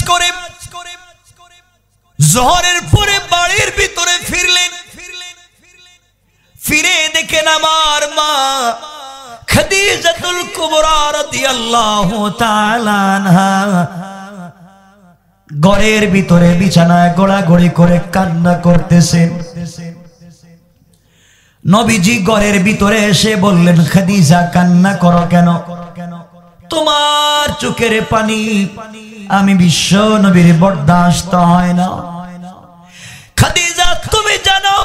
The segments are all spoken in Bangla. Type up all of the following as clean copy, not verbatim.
করে জোহরের পরে বাড়ির ভিতরে ফিরলেন। ফিরে দেখেন আমার মা খাদিজাতুল কুবরা রাদিয়াল্লাহু তাআলা আনহা ঘরের ভিতরে বিছানায় গোড়াগড়ি করে কান্না করতেছেন। নবীজি ঘরের ভিতরে এসে বললেন, খাদিজা কান্না করো কেন? তোমার চোখের পানি আমি বিশ্ব নবীর বরদাস্ত হয় না। খাদিজা তুমি জানো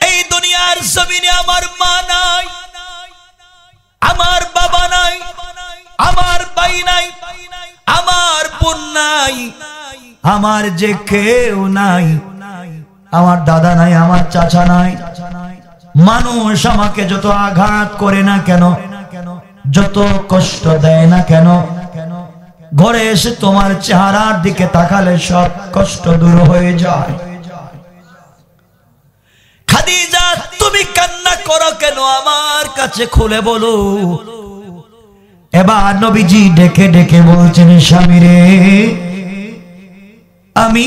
এই দুনিয়ার জমিনে আমার মা নাই, আমার বাবা নাই, আমার ভাই নাই, আমার বোন নাই, আমার যে কেউ নাই, আমার দাদা নাই, আমার চাচা নাই। মানুষ আমাকে যত আঘাত করে না কেন, যত কষ্ট দেয় না কেন, ঘরে এসে তোমার চেহারার দিকে তাকালে সব কষ্ট দূর হয়ে যায়। খাদিজা তুমি কান্না করো কেন? আমার কাছে খুলে বলো। এবার নবীজি ডেকে ডেকে বলছেন, স্বামী রে, আমি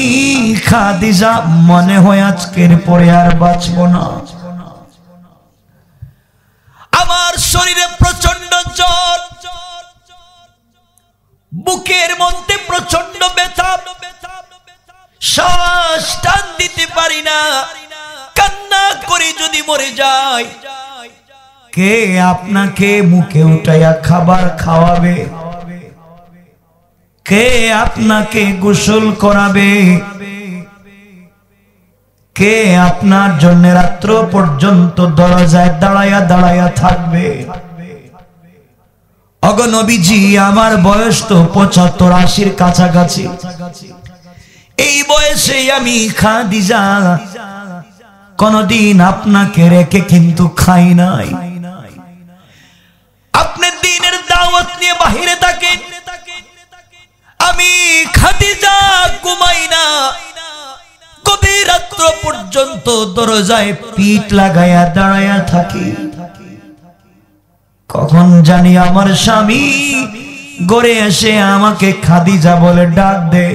খাদিজা মনে হয় আজকের পরে আর বাঁচব না। আমার শরীরে প্রচন্ড জ্বর, বুকের মধ্যে প্রচন্ড ব্যথা, শ্বাস টান দিতে পারি না, কান্না করে যদি মরে যায়, কে আপনাকে মুখে উঠাইয়া খাবার খাওয়াবে? কে আপনাকে গোসল করাবে? কে আপনার জন্য রাত্র পর্যন্ত দরজায় দাঁড়াইয়া দাঁড়াইয়া থাকবে? ওগো নবীজি, আমার বয়স তো ৭৫-৮০ কাছাকাছি। এই বয়সে আমি খাদিজা কোনদিন আপনাকে রেখে কিন্তু খাই নাই। আপনি দিনের দাওয়াত নিয়ে বাহিরে থাকেন, আমি খাদিজা ঘুমাই না, গভীর রাত্র পর্যন্ত দরজায় পিঠ লাগাইয়া দাঁড়াইয়া থাকি। কখন জানি আমার স্বামী ঘরে এসে আমাকে খাদিজা বলে ডাক দে।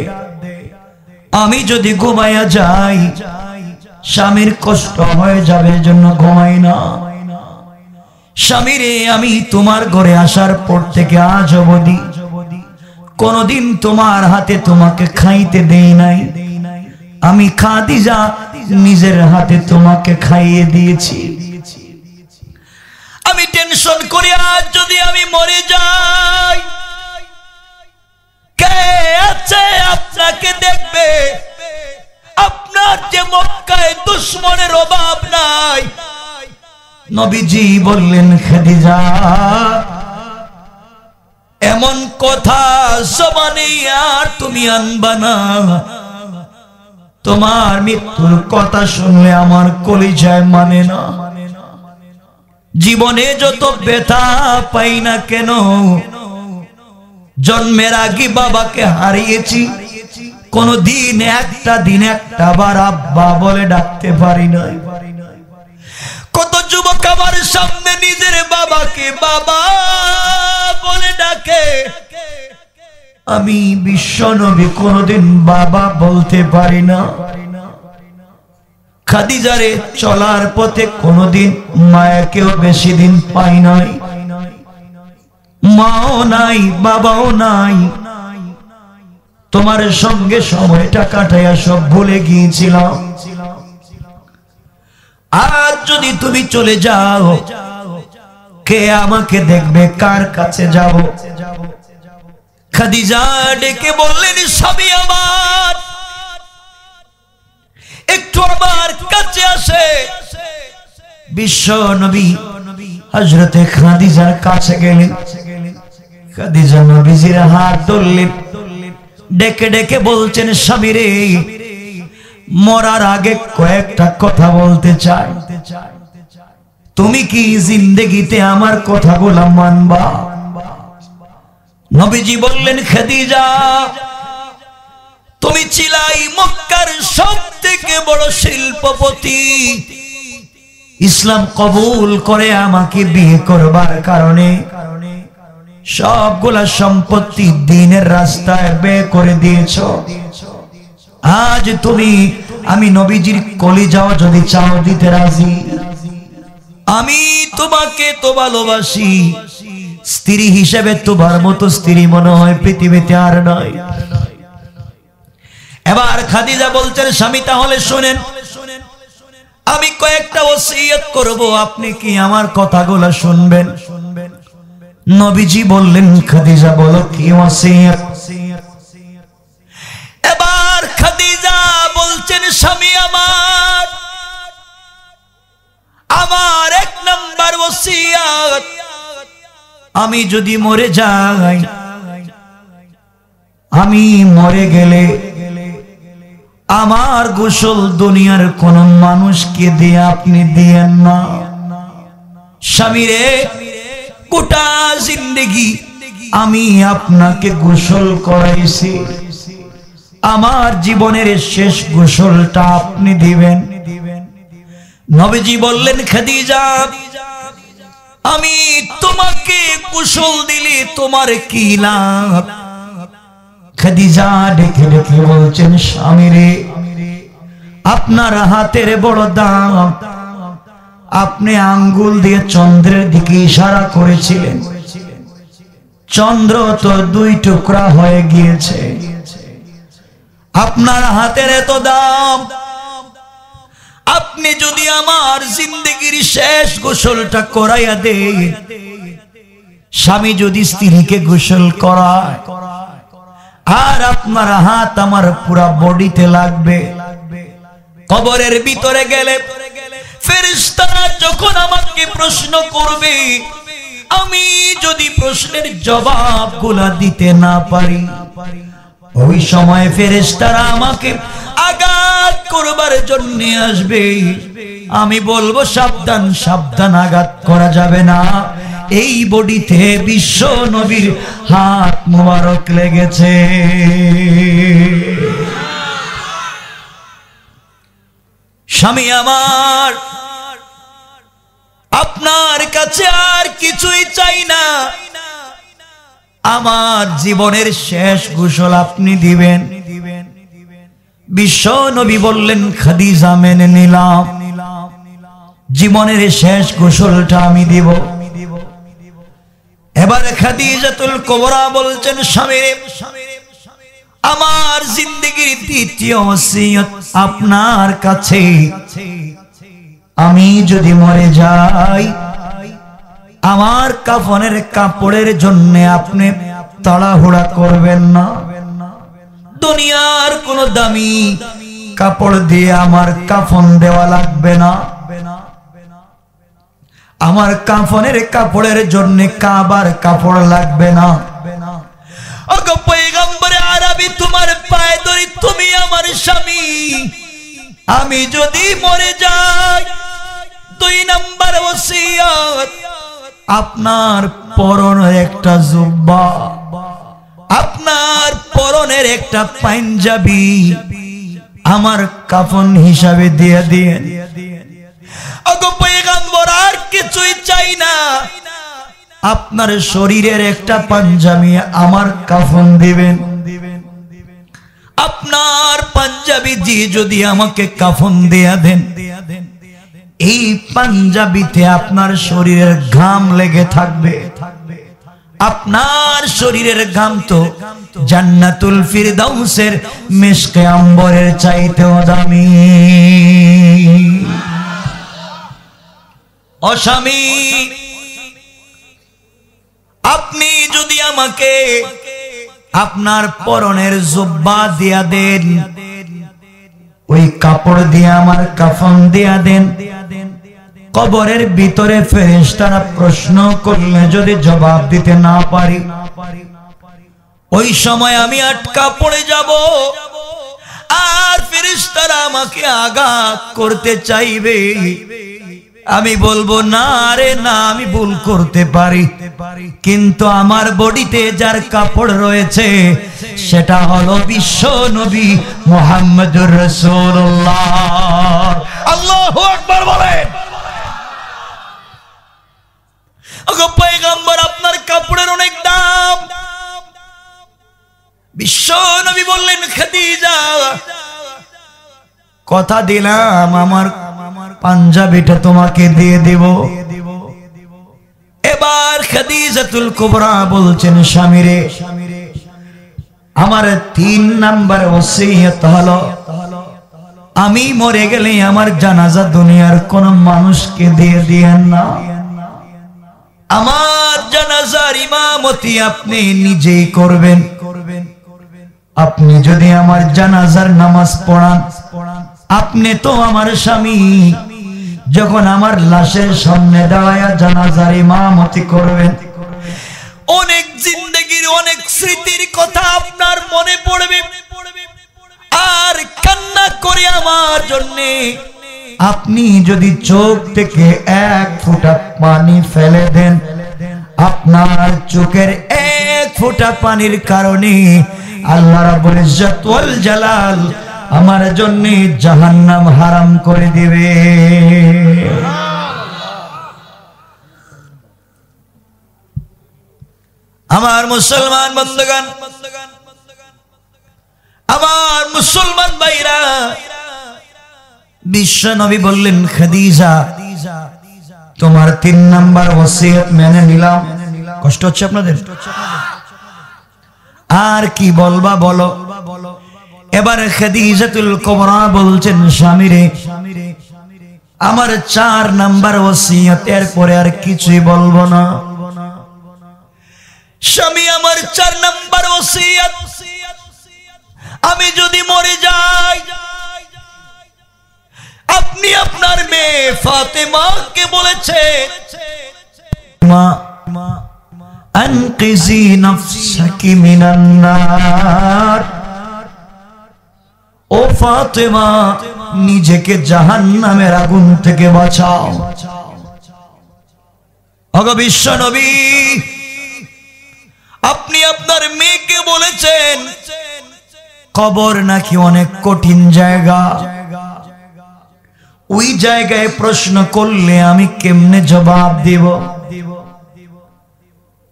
আমি যদি ঘুমাইয়া যাই, স্বামীর কষ্ট হয়ে যাবে, জন্য ঘুমাই না। স্বামী রে, আমি তোমার ঘরে আসার পর থেকে আজ অবধি কোনদিন তোমার হাতে তোমাকে খাইতে দেই নাই। আমি খাদিজা নিজের হাতে তোমাকে খাইয়ে দিয়েছি। আমি টেনশন করি আজ যদি আমি মরে যাই, কে আছে আপনাকে দেখবে? আপনার যে মক্কায় দুশমনের অভাব নাই। নবীজি বললেন, খাদিজা এমন কথা জবানে আর তুমি আনবা না। তোমার মৃত্যুর কথা শুনলে আমার কলিজায় মানে না। জীবনে যত ব্যথা পাই না কেন, জন্মের আগে বাবাকে হারিয়েছি, কোনদিন একটা দিন একটা বার আব্বা বলে ডাকতে পারি নাই। কত যুবক আমার সামনে নিজের বাবাকে বাবা বলে ডাকে, আমি বিশ্ব নবী কোনদিন বাবা বলতে পারি না। খাদিজারে চলার পথে কোনদিন মায়াকেও বেশি দিন পাই নাই, মাও নাই, বাবাও নাই। তোমার সঙ্গে সময়টা কাটাইয়া সব ভুলে গিয়েছিলাম। আজ যদি তুমি চলে যাও, কে আমাকে দেখবে? কার কাছে যাব? খাদিজা ডেকে বললেন, সবই আমার, একটু আমার কাছে আসে। বিশ্ব নবী হযরতে খাদিজার কাছে গেলেন। খাদিজা নবীজির হাত ধরলেন, ডেকে ডেকে বলছেন, স্বামী রে, মরার আগে কয়েকটা কথা বলতে চাই। তুমি কি জিন্দেগিতে আমার কথাগুলো মানবা? নবীজি বললেন, খাদিজা তুমি ছিলাই মক্কার সবথেকে বড় শিল্পপতি। ইসলাম কবুল করে আমাকে বিয়ে করবার কারণে সবগুলা সম্পত্তি দ্বীনের রাস্তায় ব্যয় করে দিয়েছো। আজ তুমি আমি নবীজির কলিজাও যদি চাও দিতে রাজি। আমি তোমাকে তো ভালোবাসি, স্ত্রী হিসেবে তোমার মতো স্ত্রী মনে হয় পৃথিবীতে আর নয়। এবার খাদিজা বলছেন স্বামী তাহলে শুনেন, আমি কয়েকটা ওসিয়ত করব, আপনি কি আমার কথাগুলো শুনবেন? নবীজি বললেন খাদিজা বলো কি ওসিয়ত। এবার খাদিজা বলছেন স্বামী আমার এক নাম্বার ওসিয়ত, আমি যদি মরে যাই, আমি মরে গেলে আমার গোসল দুনিয়ার কোন মানুষকে দিয়ে আপনি দিয়েন না। স্বামীরে গোটা জিন্দেগি আমি আপনাকে গোসল করাইছি, আমার জীবনের শেষ গোসলটা আপনি দিবেন। নবীজি বললেন খাদিজা আমি তোমাকে গোসল দিলে তোমার কি লাভ? খাদিজা ডেকে ডেকে বলছেন স্বামীরে আপনার হাতের বড় দাম, আপনি আঙ্গুল দিয়ে চন্দ্রের দিকে ইশারা করেছিলেন, চন্দ্র তো দুই টুকরা হয়ে গিয়েছে। আপনার হাতের এত দাম, আপনি যদি আমার জিন্দেগির শেষ গোসলটা করাইয়া দেন, স্বামী যদি স্ত্রীকে গোসল করায় আর আপনার হাত আমার পুরা বডিতে লাগবে, কবরের ভিতরে গেলে ফেরেশতারা যখন আমাকে প্রশ্ন করবে, আমি যদি প্রশ্নের জবাবগুলো দিতে না পারি, ওই সময় ফেরেশতারা আমাকে আঘাত করবার জন্য আসবে। আমি বলবো সাবধান সাবধান, আঘাত করা যাবে না, এই বডিতে বিশ্ব নবীর হাত মোবারক লেগেছে। স্বামী আমার আপনার কাছে আর কিছুই চাই না, আমার জীবনের শেষ গোসল আপনি দিবেন। বিশ্ব নবী বললেন খাদিজা মেনে নিলাম, জীবনের শেষ গোসলটা আমি দিব। এবার খাদিজাতুল কুবরা বলছেন স্বামীরে আমার জিন্দেগির দ্বিতীয় ওসিয়ত আপনার কাছে, আমি যদি মরে যাই আমার কাফনের কাপড়ের জন্য আপনি তাড়াহুড়া করবেন না, দুনিয়ার কোন দামি কাপড় দিয়ে আমার কাফন দেওয়া লাগবে না, আমার কাফনের কাপড়ের জন্য কাবার কাপড় লাগবে না। ওগো পয়গম্বরে আরবি তোমার পায়ে ধরি, তুমি আমার স্বামী, আমি যদি মরে যাই দুই নাম্বার ওসিয়ত আপনার পরনের একটা জুব্বা, আপনার পরনের একটা পাঞ্জাবি আমার কাফন হিসাবে দিয়ে দিয়েন। ওগো পয়গম্বর আর কিছুই চাই না, আপনার শরীরের একটা পাঞ্জাবি আমার কাফন দিবেন। আপনার পাঞ্জাবি দিয়ে যদি আমাকে কাফন দেয়া দেন, এই পাঞ্জাবিতে আপনার শরীরের ঘাম লেগে থাকবে, আপনার শরীরের ঘাম তো জান্নাতুল ফিরদাউসের মিশকে আম্বরের চাইতেও দামি। ও স্বামী আপনি যদি আমাকে আপনার পরনের জুব্বা দিয়া দেন, ওই কাপড় দিয়ে আমার কাফন দিয়া দেন, কবরের ভিতরে ফেরেশতারা প্রশ্ন করলে যদি জবাব দিতে না পারি, ওই সময় আমি আটকা পড়ে যাব, আর ফেরেশতারা আমাকে আঘাত করতে চাইবে, আমি বলবো না রে না, আমি ভুল করতে পারি, কিন্তু আমার বডিতে যার কাপড় রয়েছে সেটা হলো বিশ্ব নবী মুহাম্মদুর রাসূলুল্লাহ। আল্লাহু আকবার বলেন। ওগো পয়গম্বর আপনার কাপড়ের অনেক দাম, বিশ্ব নবী বললেন, খাদিজা কথা দিলাম আমার পাঞ্জাবিটা তোমাকে দিয়ে দেব। এবার খাদিজাতুল কুবরা বলছেন, স্বামীরে আমার 3 নাম্বার ওসিয়ত হলো, আমি মরে গেলে আমার জানাজা দুনিয়ার কোন মানুষকে দিয়ে দিয়েন না। আমার জানাজার ইমামতি আপনি নিজেই করবেন। আপনি যদি আমার জানাজার নামাজ পড়ান, আপনি তো আমার স্বামী, যখন আমার লাশের সামনে দাঁড়ায়া জানাজার ইমামতি করবেন, অনেক জিন্দেগির অনেক স্মৃতির কথা আপনার মনে পড়বে, আর কান্না করে আমার জন্য আপনি যদি চোখ থেকে 1 ফোঁটা পানি ফেলে দেন, আপনার চোখের 1 ফোঁটা পানির কারণে আল্লাহ রাব্বুল ইজ্জত ওয়াল জালাল আমার জন্য জাহান্নাম হারাম করে দিবে। আমার মুসলমান বন্ধুগণ, আমার মুসলমান ভাইরা, বিশ্ব নবী বললেন, খাদিজা তোমার 3 নাম্বার ওসিয়ত মেনে নিলাম। কষ্ট হচ্ছে আপনাদের? আর কি বলবা বলো। এবার খাদিজাতুল কুবরা বলছেন, স্বামীরে আমার 4 নাম্বার ওসিয়ত, এরপরে আর কিছুই বলবো না। স্বামী আমার 4 নাম্বার ওসিয়ত, আমি যদি মরে যাই, আপনি আপনার মেয়ে ফাতেমাকে বলেছেন, মা আনকিজি নাফসাকি মিনান নার, ও ফাতেমা নিজেকে জাহান্নামের আগুন থেকে বাঁচাও। ওগো বিশ্ব নবী, আপনি আপনার মেয়েকে বলেছেন কবর নাকি অনেক কঠিন জায়গা, ওই জায়গায় প্রশ্ন করলে আমি কেমনে জবাব দেব?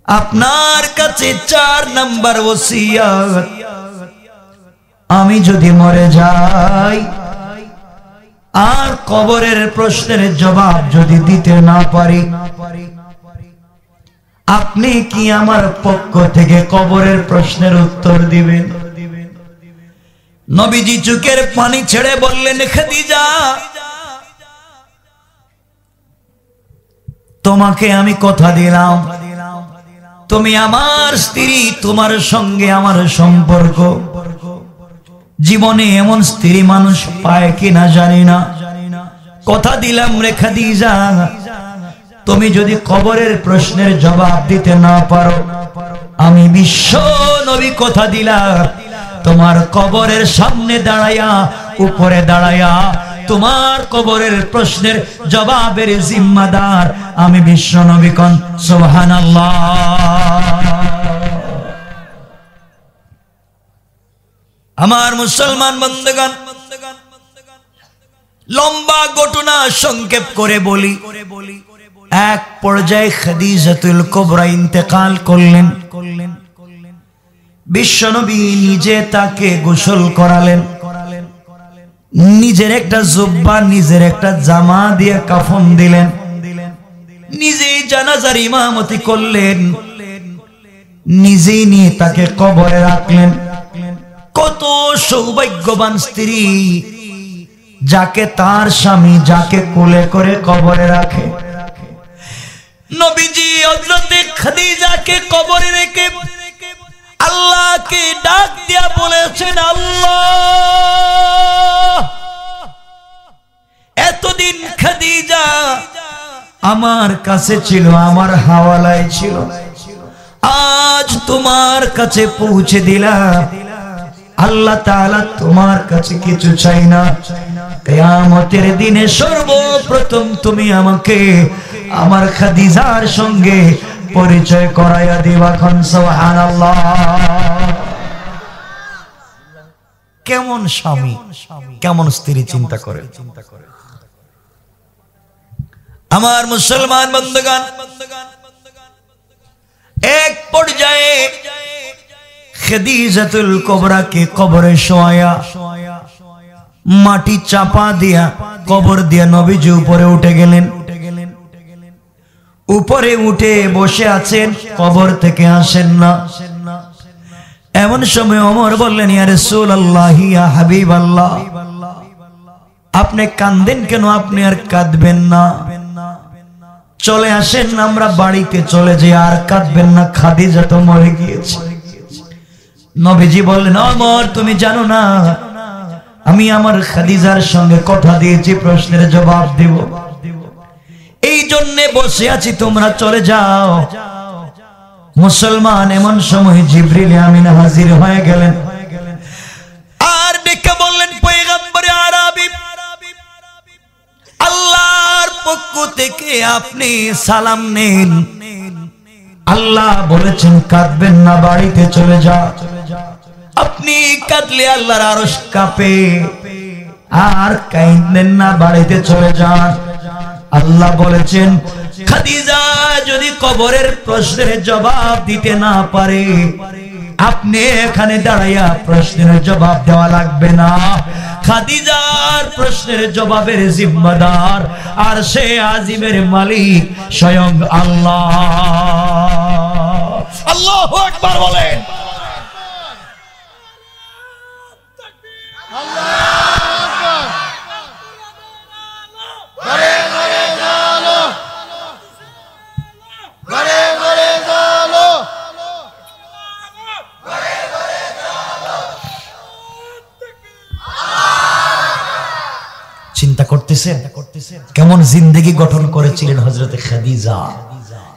আপনার কাছে 4 নাম্বার ওসিয়ত, আমি যদি মরে যাই আর কবরের প্রশ্নের জবাব যদি দিতে না পারি, আপনি কি আমার পক্ষ থেকে কবরের প্রশ্নের উত্তর দিবেন? নবীজি চোখের পানি ছেড়ে বললেন, খাদিজা তোমাকে আমি কথা দিলাম, তুমি আমার স্ত্রী, তোমার সঙ্গে আমার সম্পর্ক, জীবনে এমন স্ত্রী মানুষ পায় কিনা জানি না, কথা দিলাম রে খাদিজা, তুমি যদি কবরের প্রশ্নের জবাব দিতে না পারো, আমি বিশ্ব নবী কথা দিলাম, তোমার কবরের সামনে দাঁড়ায়া, উপরে দাঁড়ায়া তোমার কবরের প্রশ্নের জবাবের জিম্মাদার আমি বিশ্ব নবী। কোন সুবহানাল্লাহ। আমার মুসলমান বন্ধুগণ, লম্বা ঘটনা সংক্ষেপ করে বলি, এক পর্যায়ে খাদিজাতুল কুবরা ইন্তেকাল করলেন। বিশ্বনবী নিজে তাকে গোসল করালেন, নিজের একটা জুব্বা, নিজের একটা জামা দিয়ে কাফন দিলেন, নিজেই জানাজার ইমামতি করলেন, নিজেই নিয়ে তাকে কবরে রাখলেন। কত সৌভাগ্যবান স্ত্রী, যাকে তার স্বামী যাকে কোলে করে কবরে রাখে। নবীজি হযরতে খাদিজাকে কবরে রেখে আল্লাহকে ডাক দিয়া বলেছেন, আল্লাহ এতদিন খাদিজা আমার কাছে ছিল, আমার হাওয়ালায় ছিল, আজ তোমার কাছে পৌঁছে দিলাম। আল্লাহ তাআলা তোমার কাছে কিছু চাই না, কিয়ামতের দিনে সর্বপ্রথম তুমি আমাকে আমার খাদিজার সঙ্গে পরিচয় করাইয়া দিবা। খান সুবহানাল্লাহ। কেমন স্বামী, কেমন স্ত্রী, চিন্তা করে। আমার মুসলমান বন্ধুগণ, এক পর্যায়ে খাদিজাতুল কুবরাকে কবরে শোয়া, মাটি চাপা দিয়া কবর দিয়া নবীজি উপরে উঠে গেলেন। উপরে উঠে বসে আছেন, কবর থেকে আসেন না। এমন সময় ওমর বললেন, ইয়া রাসূলুল্লাহ, ইয়া হাবিবাল্লাহ, আপনি কাঁদেন কেন? আপনি আর কাঁদবেন না, চলে আসেন, আমরা বাড়িতে চলে যাই, আর কাঁদবেন না, খাদিজা তো মরে গিয়েছে। নবীজি বললেন, ওমর তুমি জানো না আমি আমার খাদিজার সঙ্গে কথা দিয়েছি, প্রশ্নের জবাব দেব, এই জন্য বসে আছি, তোমরা চলে যাও। মুসলমান এমন সময় জিবরিল আমিন হাজির হয়ে গেলেন, আর ডেকে বললেন, পয়গম্বরে আরবি, আল্লাহর পক্ষ থেকে আপনি সালাম নেন। আল্লাহ বলেছেন কাঁদবেন না, বাড়িতে চলে যা। আপনি কাঁদলে আল্লাহর আরশ কাঁপে, আর কাঁদেন না, বাড়িতে চলে যান। আল্লাহ বলেছেন খাদিজা যদি কবরের প্রশ্নের জবাব দিতে না পারে, আপনি এখানে দাঁড়াইয়া প্রশ্নের জবাব দেওয়া লাগবে না। খাদিজার প্রশ্নের জবাবের জিম্মাদার আর সে আজিমের মালিক স্বয়ং আল্লাহ। আল্লাহু আকবার বলেন। চিন্তা করতেছেন কেমন জিন্দেগি গঠন করেছিলেন হযরতে খাদিজা,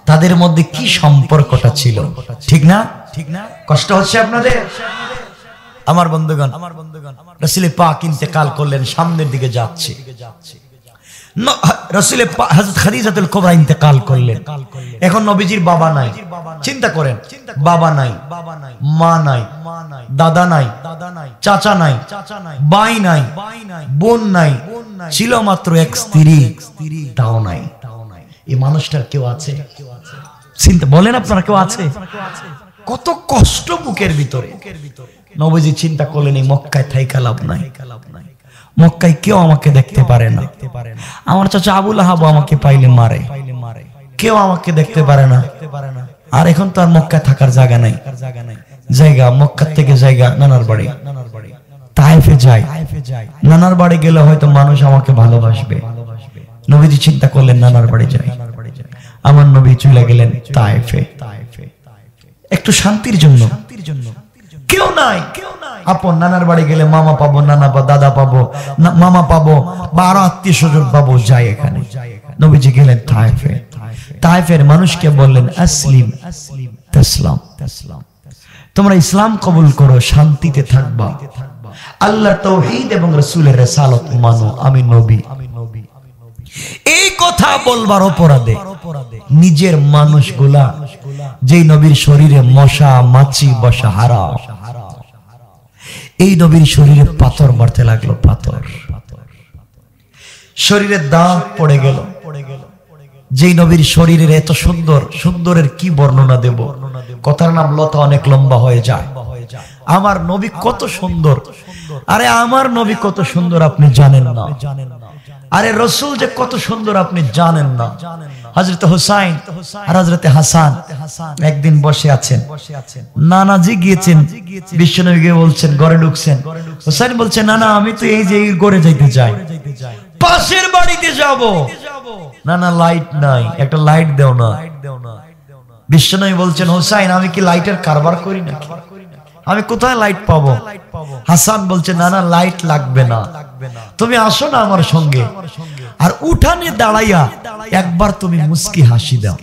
তাদের মধ্যে কি সম্পর্কটা ছিল, ঠিক না? কষ্ট হচ্ছে আপনাদের? আমার বন্ধুগণ, রাসূল পাক ইন্তেকাল করলেন, সামনের দিকে যাচ্ছে। রাসূল পাক হযরত খাদিজাতুল কুবরা ইন্তেকাল করলেন। এখন নবীজির বাবা নাই, চিন্তা করেন, বাবা নাই, মা নাই, দাদা নাই, চাচা নাই, ভাই নাই, বোন নাই, ছিল মাত্র এক স্ত্রী, তাও নাই। এই মানুষটার কেউ আছে? চিন্তা বলেন আপনারা, কেউ আছে? কত কষ্ট বুকের ভিতরে। নবীজি চিন্তা করলেন এই মক্কায় থাইকা লাভ নাই, মক্কায় কেউ আমাকে দেখতে পারে না, আমার চাচা আবু লাহাব আমাকে পাইলে মারে, কেউ আমাকে দেখতে পারে না। আর এখন তো আর মক্কায় থাকার জায়গা নাই, জায়গা মক্কা থেকে জায়গা নানার বাড়ি, তায়েফে যাই, নানার বাড়ি গেলে হয়তো মানুষ আমাকে ভালোবাসবে। নবীজি চিন্তা করলেন নানার বাড়ি যাই। আমার নবী চলে গেলেন তায়েফে, একটু শান্তির জন্য। কেউ নাই আপন, নানার বাড়ি গেলে মামা পাবো, নানা পাবো, দাদা পাবো, মামা পাবো, বা আরো আত্মীয় স্বজন পাবো, যাই এখানে। নবীজি গেলেন তায়েফে, তায়েফের মানুষকে বললেন আসলিম তাসলাম, তোমরা ইসলাম কবুল করো, শান্তিতে থাকবা, আল্লাহর তাওহীদ এবং রাসূলের রিসালাত মানো, আমি নবী। এই কথা বলবার অপরাধে নিজের মানুষগুলা, যেই নবীর শরীরে মশা মাছি বসা হারাম, এই নবীর শরীরে পাথর মারতে লাগলো, পাথর, শরীরে দাগ পড়ে গেল। যেই নবীর শরীরের এত সুন্দর, সুন্দরের কি বর্ণনা দেব, কথার নাম লতা অনেক লম্বা হয়ে যায়। আমার নবী কত সুন্দর, আরে আমার নবী কত সুন্দর আপনি জানেন না, আরে রাসূল যে কত সুন্দর আপনি জানেন না। হযরত হুসাইন আর হযরত হাসান একদিন বসে আছেন, নানাজি গিয়েছেন, বিশ্বনবী গিয়ে বলছেন, ঘরে ঢুকছেন, হুসাইন বলছে, না না আমি তো এই যে ঘরে যাইতে চাই, পাশের বাড়িতে যাব। না না লাইট নাই, একটা লাইট দাও না। বিশ্বনবী বলছেন, হুসাইন আমি কি লাইটের কারবার করি না, আমি কোথায় লাইট পাবো? হাসান বলছে, না না লাইট লাগবে না, তুমি আসো না আমার সঙ্গে। আর উঠানে দাঁড়াইয়া একবার তুমি মুস্কি হাসি দাও,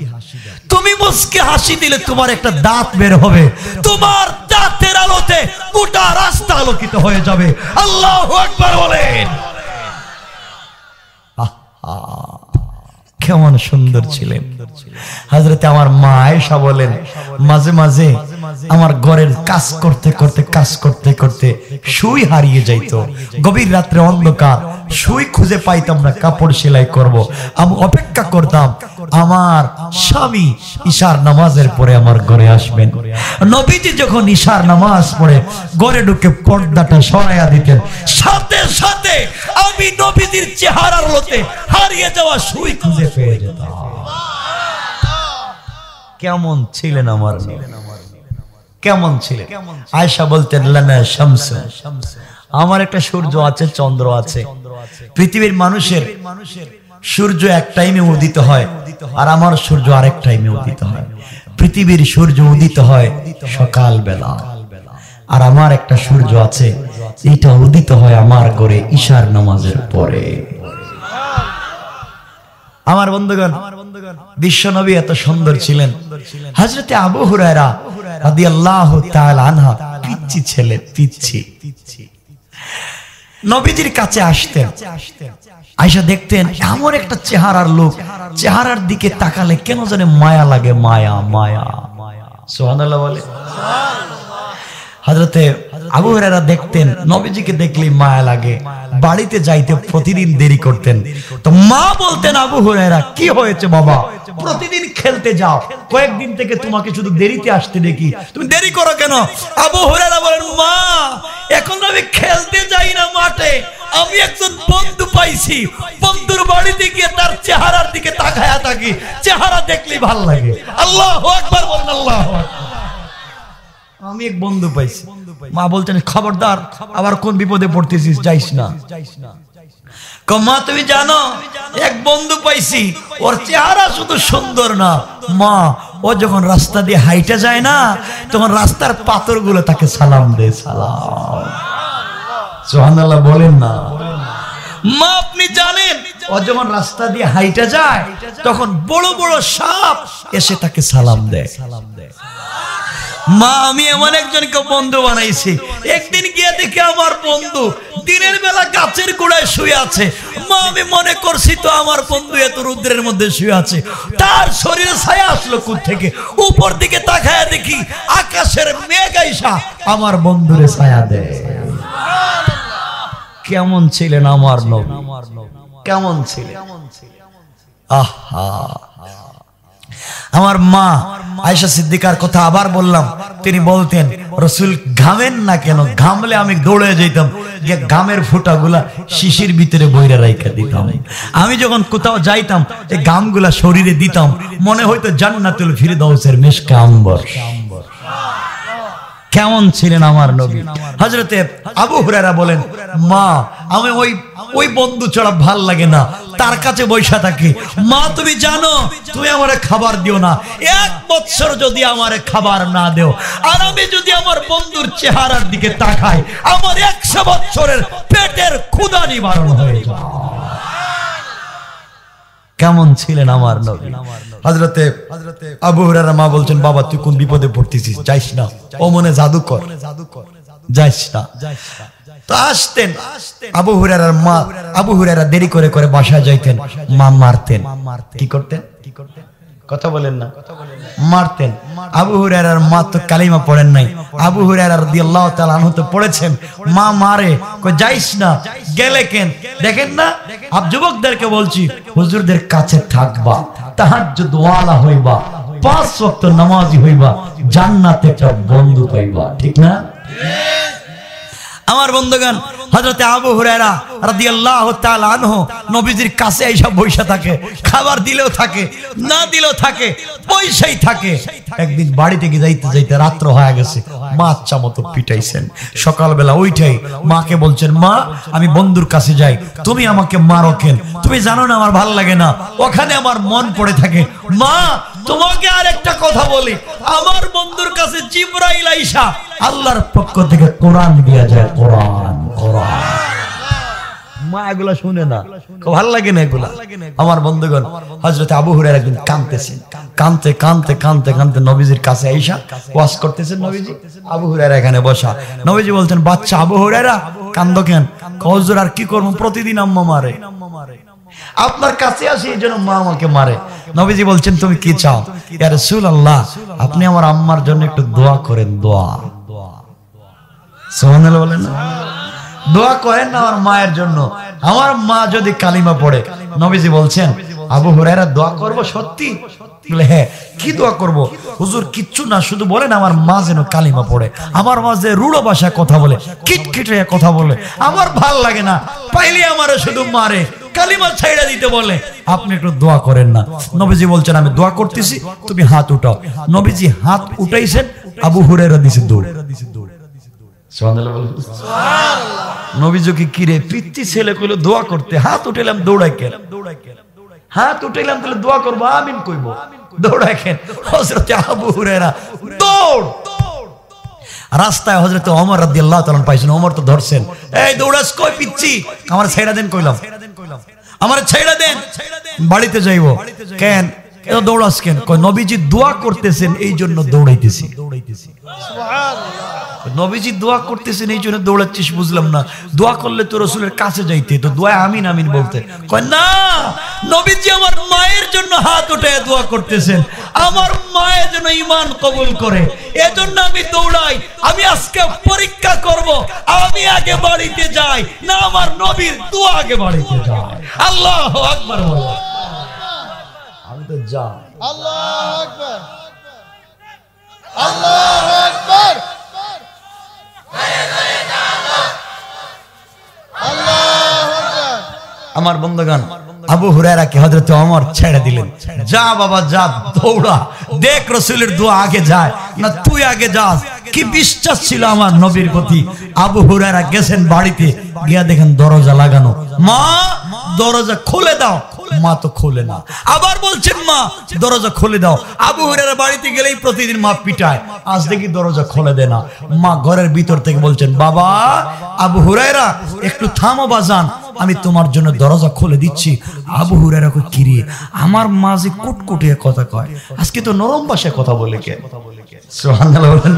তুমি মুস্কি হাসি দিলে তোমার একটা দাঁত বের হবে, তোমার দাঁতের আলোতে গোটা রাস্তা আলোকিত হয়ে যাবে। আল্লাহু আকবার বলেন। কেমন সুন্দর ছিলেন হযরতে আমার মা আয়েশা বলেন, মাঝে মাঝে আমার ঘরের কাজ করতে করতে, কাজ করতে করতে সুই হারিয়ে যাইতো। গভীর রাত্রে অন্ধকার, সুই খুঁজে পাইতাম না, কাপড় সেলাই করব, আমি অপেক্ষা করতাম আমার স্বামী ইশার নামাজের পরে আমার ঘরে আসবেন। নবীজি যখন ইশার নামাজ পড়ে ঘরে ঢুকে পর্দাটা সরাইয়া দিতেন, সাথে সাথে আমি নবীজির চেহারার লোতে হারিয়ে যাওয়া সুই খুঁজে পেয়ে যেতাম। কেমন ছিলেন আমার নবী, কেমন ছিলেন? আয়েশা বলতেন লানা শামস, আমার একটা সূর্য আছে, চন্দ্র আছে। পৃথিবীর মানুষের সূর্য এক টাইমে উদিত হয় আর আমার সূর্য আরেক টাইমে উদিত হয়। পৃথিবীর সূর্য উদিত হয় সকাল বেলা, আর আমার একটা সূর্য আছে, এটা উদিত হয় আমার ঘরে ঈশার নামাজের পরে। আমার বন্ধুগণ, বিশ্বনবী এত সুন্দর ছিলেন। হযরতে আবু হুরায়রা রাদিয়াল্লাহু তাআলা আনহু পিচ্চি ছেলে, পিচ্চি, নবীজির কাছে আসতেন। আয়েশা দেখতেন এমন একটা চেহারার লোক, চেহারার দিকে তাকালে কেন জানে মায়া লাগে, মায়া মায়া। সুবহানাল্লাহ বলে। হযরতে আবু হুরায়রা দেখতেন নবীজিকে দেখলেই মায়া লাগে, বাড়িতে যাইতে প্রতিদিন দেরি করতেন। তো মা বলতেন, আবু হুরায়রা কি হয়েছে বাবা, প্রতিদিন খেলতে যাও, কয়েকদিন থেকে তোমাকে শুধু দেরিতে আসতে দেখি, তুমি দেরি করো কেন? আবু হুরায়রা বলেন, মা এখন আমি খেলতে যাই না মাঠে, আমি একজন বন্ধু পাইছি, বন্ধুর বাড়িতে গিয়ে তার চেহারার দিকে তাকায়া থাকি, চেহারা দেখলেই ভালো লাগে। আল্লাহু আকবার বলেন, আল্লাহু আকবার। আমি এক বন্ধু পাইছি। মা বলতেন, খবরদার, আবার কোন বিপদে পড়তেছিস, যাইস না। মা তুমি জানো এক বন্ধু পাইছি, ওর চেহারা শুধু সুন্দর না, মা ও যখন রাস্তা দিয়ে হাইটা যায় না, তখন রাস্তার পাথরগুলো তাকে সালাম দেয়। সালাম। সুবহানাল্লাহ বলেন না। মা আপনি জানেন ও যখন রাস্তা দিয়ে হাইটা যায়, তখন বড় বড় সাপ এসে তাকে সালাম দেয়। মা আমি এমন একজনকে বন্ধু বানাইছি, একদিন গিয়ে দেখি আমার বন্ধু দিনের বেলা গাছের গোড়ায় শুয়ে আছে। মা আমি মনে করছি তো আমার বন্ধু এত রৌদ্রের মধ্যে শুয়ে আছে, তার শরীরে ছায়া আসলো কোথা থেকে? উপর দিকে তাকায়া দেখি আকাশের মেঘ আইসা আমার বন্ধুরে ছায়া দেয়। কেমন ছিলেন আমার নবী, কেমন ছিলেন? আহা, আমার মা আয়েশা সিদ্দিকার কথা আবার বললাম, তিনি বলতেন রাসূল ঘামেন না কেন? ঘামলে আমি দৌড়ে যেতাম, যে ঘামের ফোঁটাগুলা শিশির ভিতরে বইরা রাইখা দিতাম। আমি যখন কোথাও যাইতাম এই ঘামগুলা শরীরে দিতাম, মনে হইতো জান্নাতুল ফিরদাউসের মিশকে আম্বর। কেমন ছিলেন আমার নবী? হযরতে আবু হুরায়রা বলেন, মা আমি ওই বন্ধু ছাড়া ভাল লাগে না, তার কাছে বৈশা থাকি। মা তুমি জানো তুমি আমারে খাবার দিও না, 1 বছর যদি আমারে খাবার না দেও, আর আমি যদি আমার বন্ধুর চেহারার দিকে তাকাই, আমার 100 বছরের পেটের ক্ষুধা নিবারণ হয়ে যায়। কেমন ছিলেন আমার নবী? হযরতে আবু হুরায়রা মা বলছেন, বাবা তুই কোন বিপদে পড়তেছিস, যাইস না, ও মনে জাদুকর, যাইস না। তো আসতেন আবু হুরায়রার মা, আবু হুরায়রা দেরি করে করে বাসায় যাইতেন, মা মারতেন। কি করতেন? কথা বলেন না, মারতেন। আবু হুরায়রার মা তো কালিমা পড়েন নাই, আবু হুরায়রা রাদিয়াল্লাহু তাআলা আনহু তো পড়েছেন। মা মারে, কই যাইস না, গেলে কেন? দেখেন না, আপ যুবকদেরকে বলছি, হুজুরদের কাছে থাকবা, তাহাজ্জুদ ওয়ালা হইবা, 5 ওয়াক্ত নামাজি হইবা, জান্নাতে একটা বন্ধু পাইবা। ঠিক না? আমার বন্ধুগণ, হযরতে আবু হুরায়রা রাদিয়াল্লাহু তাআলা আনহু নবীজির কাছে এসে বসে থাকে, খাবার দিলেও থাকে, না দিলেও থাকে, পয়সাই থাকে। একদিন বাড়ি থেকে যাইতে যাইতে রাত্র হয়ে গেছে, মা আচ্ছা মতো পিটাইছেন। সকালবেলা উঠাই মাকে বলছেন, মা আমি বন্ধুর কাছে যাই, তুমি আমাকে মারো কেন? তুমি জানো না আমার ভালো লাগে না, ওখানে আমার মন পড়ে থাকে। মা তোমাকে আর একটা কথা বলি, আমার বন্ধুর কাছে জিবরাইল আইসা আল্লাহর পক্ষ থেকে কোরআন দিয়া যায়। কোরআন কোরআন মা এগুলা শুনে না, ভালো লাগে না এগুলা। আমার বন্ধুগণ, হযরত আবু হুরায়রা একদিন কাঁদতেছেন, কাঁদতে কাঁদতে কাঁদতে কাঁদতে নবীজির কাছে আইসা ওয়াজ করতেছেন। নবীজি, আবু হুরায়রা এখানে বসা। নবীজি বলছেন, বাচ্চা আবু হুরায়রা কান্দো কেন? হুজুর আর কি করব, প্রতিদিন আম্মা মারে, আপনার কাছে আসি এই জন্য মা আমাকে মারে। নবীজি বলছেন, তুমি কি চাও? ইয়া রাসূলুল্লাহ, আপনি আমার আম্মার জন্য একটু দোয়া করেন। দোয়া, সুবহানাল্লাহ বলেন না, দোয়া করেন না আমার মায়ের জন্য। আমার মা যদি কালিমা পড়ে, নবীজি বলছেন আবু হুরায়রা দোয়া করব সত্যি? বলে হ্যাঁ। কি দোয়া করব? হুজুর কিচ্ছু না, শুধু বলেন আমার মা যেন কালিমা পড়ে, আমার মা যে রূঢ় ভাষায় কথা বলে, কিটকিটে কথা বলে, আমার ভাল লাগে না, পাইলে আমারে শুধু মারে, কালিমা ছাইড়া দিতে বলে, আপনি একটু দোয়া করেন না। নবীজি বলছেন আমি দোয়া করতেছি, তুমি হাত উঠাও। নবীজি হাত উঠাইছেন, আবু হুরায়রা দিছে দৌড়। সুবহানাল্লাহ। নবীজি কি কিরে পিচ্চি ছেলে কইলো দোয়া করতে, হাত উঠাইলাম দৌড়াই কেন? হাত উঠাইলাম তাহলে দোয়া করবো, আমিন কইবো, দৌড়াই কেন? হযরত আবু হুরায়রা দৌড়। রাস্তায় হযরত ওমর রাদিয়াল্লাহু তাআলা পাইছেন, ওমর তো ধরছেন, এই দৌড়াস কই পিচ্চি, আমার ছেড়া দেন কইলাম, আমার ছেড়া দেন, বাড়িতে যাইবো। কেন এত দৌড়াস কেন? কই নবীজি দোয়া করতেছেন এই জন্য দৌড়াইতেছি। নবীজি দোয়া করতেছেন এই জন্য দৌড়াচ্ছিস, বুঝলাম না। দোয়া করলে তো রাসূলের কাছে যাইতে, তো দোয়া আমিন আমিন বলতে। কয় না, নবীজি আমার মায়ের জন্য হাত উঠায় দোয়া করতেছেন, আমার মায়ের জন্য ঈমান কবুল করে, এজন্য আমি দৌড়াই। আমি আজকে পরীক্ষা করব, আমি আগে বাড়িতে যাই না আমার নবীর দোয়া আগে বাড়িতে যায়। আল্লাহু আকবার বলো। আমি তো যাই। আল্লাহু আকবার, আল্লাহু আকবার, আমার বন্ধুগণ, আবু হুরায়রাকে হযরত ওমর ছেড়ে দিলেন, যা বাবা যা, দৌড়া, দেখ রাসূলের দোয়া আগে যায় না তুই আগে যাস। কি বিশ্বাস ছিল আমার নবীর প্রতি। আবু হুরায়রা গেছেন বাড়িতে, গিয়া দেখেন দরজা লাগানো। মা দরজা খুলে দাও, মা তো খুলে না। আবার বলছেন মা দরজা খুলে দাও। আবু হুরায়রা বাড়িতে গেলেই প্রতিদিন মা পিটায়, আজ দেখি দরজা খুলে দেয় না। মা ঘরের ভিতর থেকে বলছেন, বাবা আবু হুরায়রা একটু থামো বাজান, আমি তোমার জন্য দরজা খুলে দিচ্ছি। আবু হুরায়রা কই কিরে, আমার মা যে কুটকুটিয়ে কথা কয়, আজকে তো নরম ভাষায় কথা বলে কে? সুবহানাল্লাহ বলেন।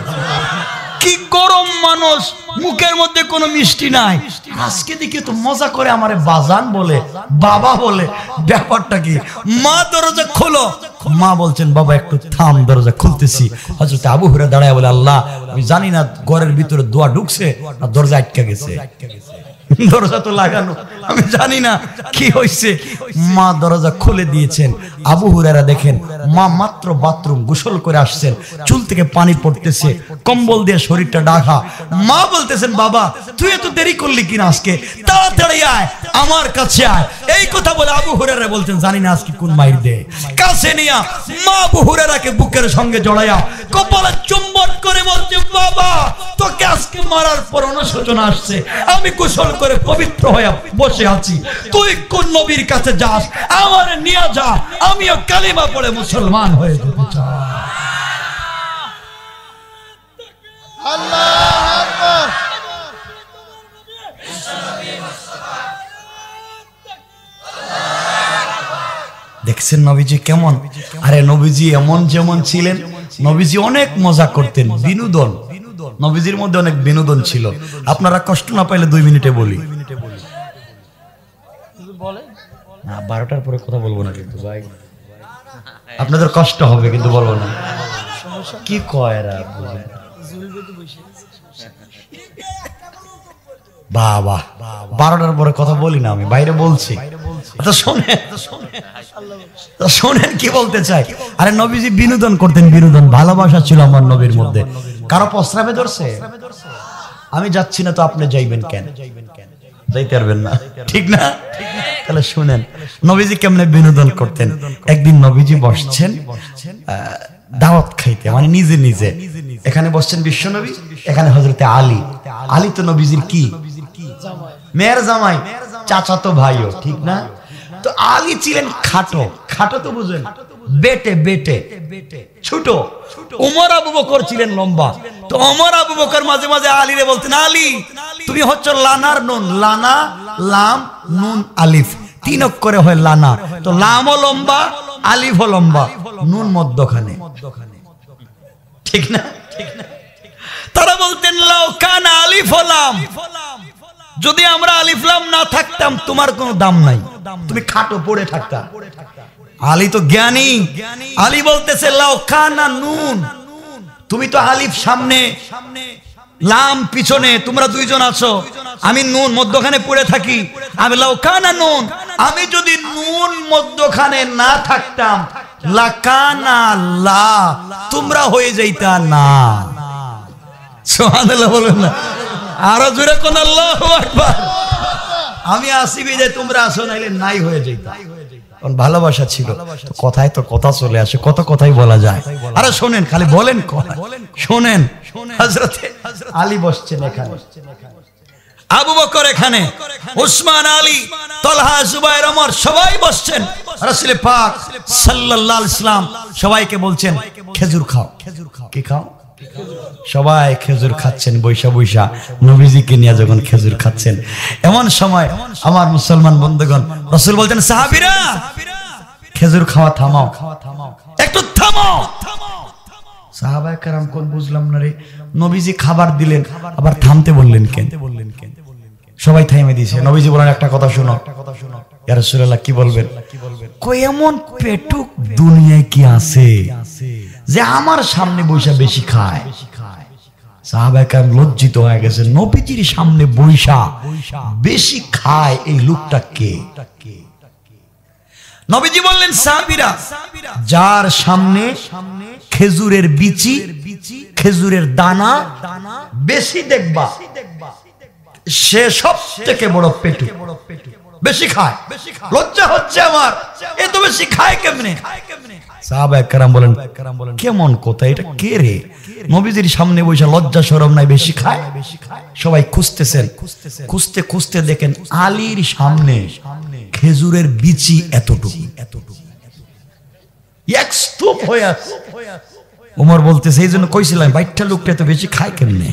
কি গরম মানুষ, মুখের মধ্যে কোনো মিষ্টি নাই, আজকে দেখি তো মজা করে আমারে বাজান বলে, বাবা বলে, ব্যাপারটা কি? মা দরজা খোলো। মা বলছেন বাবা একটু থাম, দরজা খুলতেছি। হযরত আবু হুরায়রা দাঁড়ায় বলে, আল্লাহ আমি জানি না ঘরের ভিতরে দোয়া ঢুকছে না দরজা আটকে গেছে, দরজা তো লাগানো, আমি জানি না কি হয়েছে। মা দরজা খুলে দিয়েছেন। আবু হুরায়রা দেখেন মা মাত্র বাথরুম গোসল করে আসছেন, চুল থেকে পানি পড়তেছে, কম্বল দিয়ে শরীরটা ঢাকা। মা বলতেছেন, বাবা তুই এত দেরি করলি কিনা, আজকে তাড়াতাড়ি আয়, আমার কাছে আয়। এই কথা বলে আবু হুরায়রা বলছেন, জানি না আজকে কোন মাইর দে। কাছে নিয়া মা আবু হুরায়রাকে বুকের সঙ্গে জড়াইয়া কপালে চুম্বন করে বলছে, বাবা তোকে আজকে মারার পর অনুশোচনা আসছে, আমি গোসল করে পবিত্র হয়ে বসে আছি, তুই কোন নবীর কাছে যাস, আমার নিয়ে যা, আমিও কালিমা পড়ে মুসলমান হয়ে যেতে চাই। আল্লাহু আকবার। দেখছেন নবীজি কেমন? আরে নবীজি এমন যেমন ছিলেন, নবীজি অনেক মজা করতেন, বিনোদন, নবীজির মধ্যে অনেক বিনোদন ছিল। আপনারা কষ্ট না পাইলে 2 মিনিটে বলি। না 12টার পরে কথা বলবো না কিন্তু ভাই, আপনাদের কষ্ট হবে কিন্তু বলবো না। কি কয় এরা? বাবা 12টার পরে কথা বলি না, আমি বাইরে বলছি। শোনেন কি বলতে চাই। আরে নবীজি বিনোদন করতেন, বিনোদন, ভালোবাসা ছিল আমার নবীর মধ্যে। কারো প্রস্রাবে ধরছে, আমি যাচ্ছি না তো আপনি যাইবেন কেন? যাইতে পারবেন না, ঠিক না? তাহলে শুনেন নবীজি কেমনে বিনোদন করতেন। একদিন নবীজি বসছেন দাওয়াত খাইতে, মানে নিজে নিজে। এখানে বসছেন বিশ্বনবী, এখানে হযরতে আলী। আলী তো নবীজির কি মেয়ের জামাই, চাচাতো ভাইও, ঠিক না? তো আলী ছিলেন খাটো, খাটো তো বুঝেন, বেটে বেটে ছোট। ওমর আবু বকর ছিলেন লম্বা। তো ওমর আবু বকর মাঝে মাঝে আলীরে বলতেন, আলী তুমি হচ্ছে লানার নুন, লানা লাম নুন আলিফ, 3 অক্ষরে হয় লানা। তো লামও লম্বা, আলিফও লম্বা, নুন মধ্যখানে, ঠিক না? তারা বলতেন লাউ কানা আলিফ লাম, যদি আমরা আলিফ লাম না থাকতাম তোমার কোনো দাম নাই, তুমি খাটো পড়ে থাকতা। আলী তো জ্ঞানী, আলী বলতেছে লাউ কানা নুন, তুমি তো আলিফ সামনে লাম পিছনে, তোমরা 2 জন আছো, আমি নুন মধ্যখানে পড়ে থাকি। আমি লাউ কানা নুন আমি যদি নুন মধ্যখানে না থাকতাম লাকানা লা, তোমরা হয়ে যাইতা না। সুবহানাল্লাহ বলেন না, আরো জোরে কোন আল্লাহু আকবার। আমি আসি বিদে তোমরা আসো, নাইলে নাই হয়ে যাইতা। কারণ ভালোবাসা ছিল, কথায় তো কথা চলে আসে, কত কথাই বলা যায়। আরে শোনেন, খালি বলেন শোনেন। হযরতে আলী বসছেন এখানে, আবু বকর এখানে, উসমান, আলী, তালহা, জুবায়ের, ওমর সবাই বসছেন। রাসূল পাক সাল্লাল্লাহু আলাইহি ওয়াসাল্লাম সবাইকে বলছেন খেজুর খাও। কি খাও? সবাই খেজুর খাচ্ছেন বৈশা বৈশা, নবীজিকে নিয়ে যখন খেজুর খাচ্ছেন, এমন সময় আমার মুসলমান বন্ধুগণ, রাসূল বলতেন সাহাবীরা খেজুর খাওয়া থামাও, একটু থামাও। সাহাবায়ে কেরাম কোন বুঝলাম না রে, নবীজি খাবার দিলেন আবার থামতে বললেন কেন? সবাই থাইমে দিয়েছে। নবীজি বলেন একটা কথা শোনো। ইয়া রাসূলুল্লাহ কি বলবেন? কই এমন পেটুক দুনিয়ায় কি আছে যে আমার সামনে বৈশা বেশি খায়? সাহাবায়ে কেরাম লজ্জিত হয়ে গেছে, নবীজির সামনে বৈশা বেশি খায় এই লোকটা কে? নবীজি বললেন সাহাবীরা, যার সামনে খেজুরের বিচি, খেজুরের দানা বেশি দেখবা, সে সব থেকে বড় পেটুক, বেশি খায়। লজ্জা হচ্ছে আমার, এত বেশি খায় কেমনে? সাহাবায়ে কেরাম বলেন কেমন কথা, এটা কে রে? নবীজির সামনে বসে লজ্জা শরম নাই, বেশি খায়। সবাই খুঁজতেছেন, খুঁজতে খুঁজতে দেখেন আলীর সামনে খেজুরের বিচি এতটুকু, এক স্তূপ হয়ে আছে। ওমর বলতেছে এই জন্য কইছিলাম বাইটটা লোকটা এত বেশি খায় কেমনে?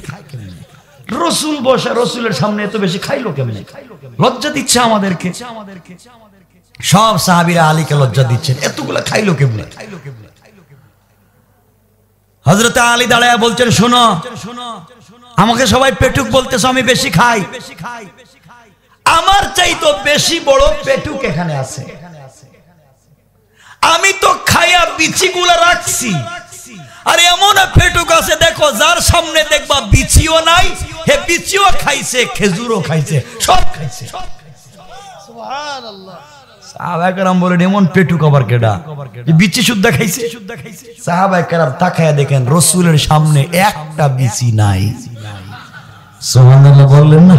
রসুল বসা, রসুলের সামনে এত বেশি খাইলো কেমনে? লজ্জা দিচ্ছে আমাদেরকে। সব সাহাবীরা আলীকে লজ্জা দিচ্ছেন, এতগুলা খাইলো কেমনে? হযরতে আলী দাঁড়ায়া বলছেন শোনো, আমাকে সবাই পেটুক বলতেছ, আমি বেশি খাই। আমার চাইতো বেশি বড় পেটুক এখানে আছে। আমি তো খাইয়া বিচিগুলা রাখছি, আর এমন পেটুক আছে দেখো, যার সামনে দেখবা বিচিও নাই, হে বিচিও খাইছে, খেজুরও খাইছে, সব খাইছে। সুবহানাল্লাহ। সাহাবায়ে কেরাম বলেন এমন পেটুক আবার কেডা? বিচি শুদ্ধা খাইছে। সাহাবায়ে কেরাম তাকায়া দেখেন রাসূলের সামনে একটা বিচি নাই। সুবহানাল্লাহ বললেন না?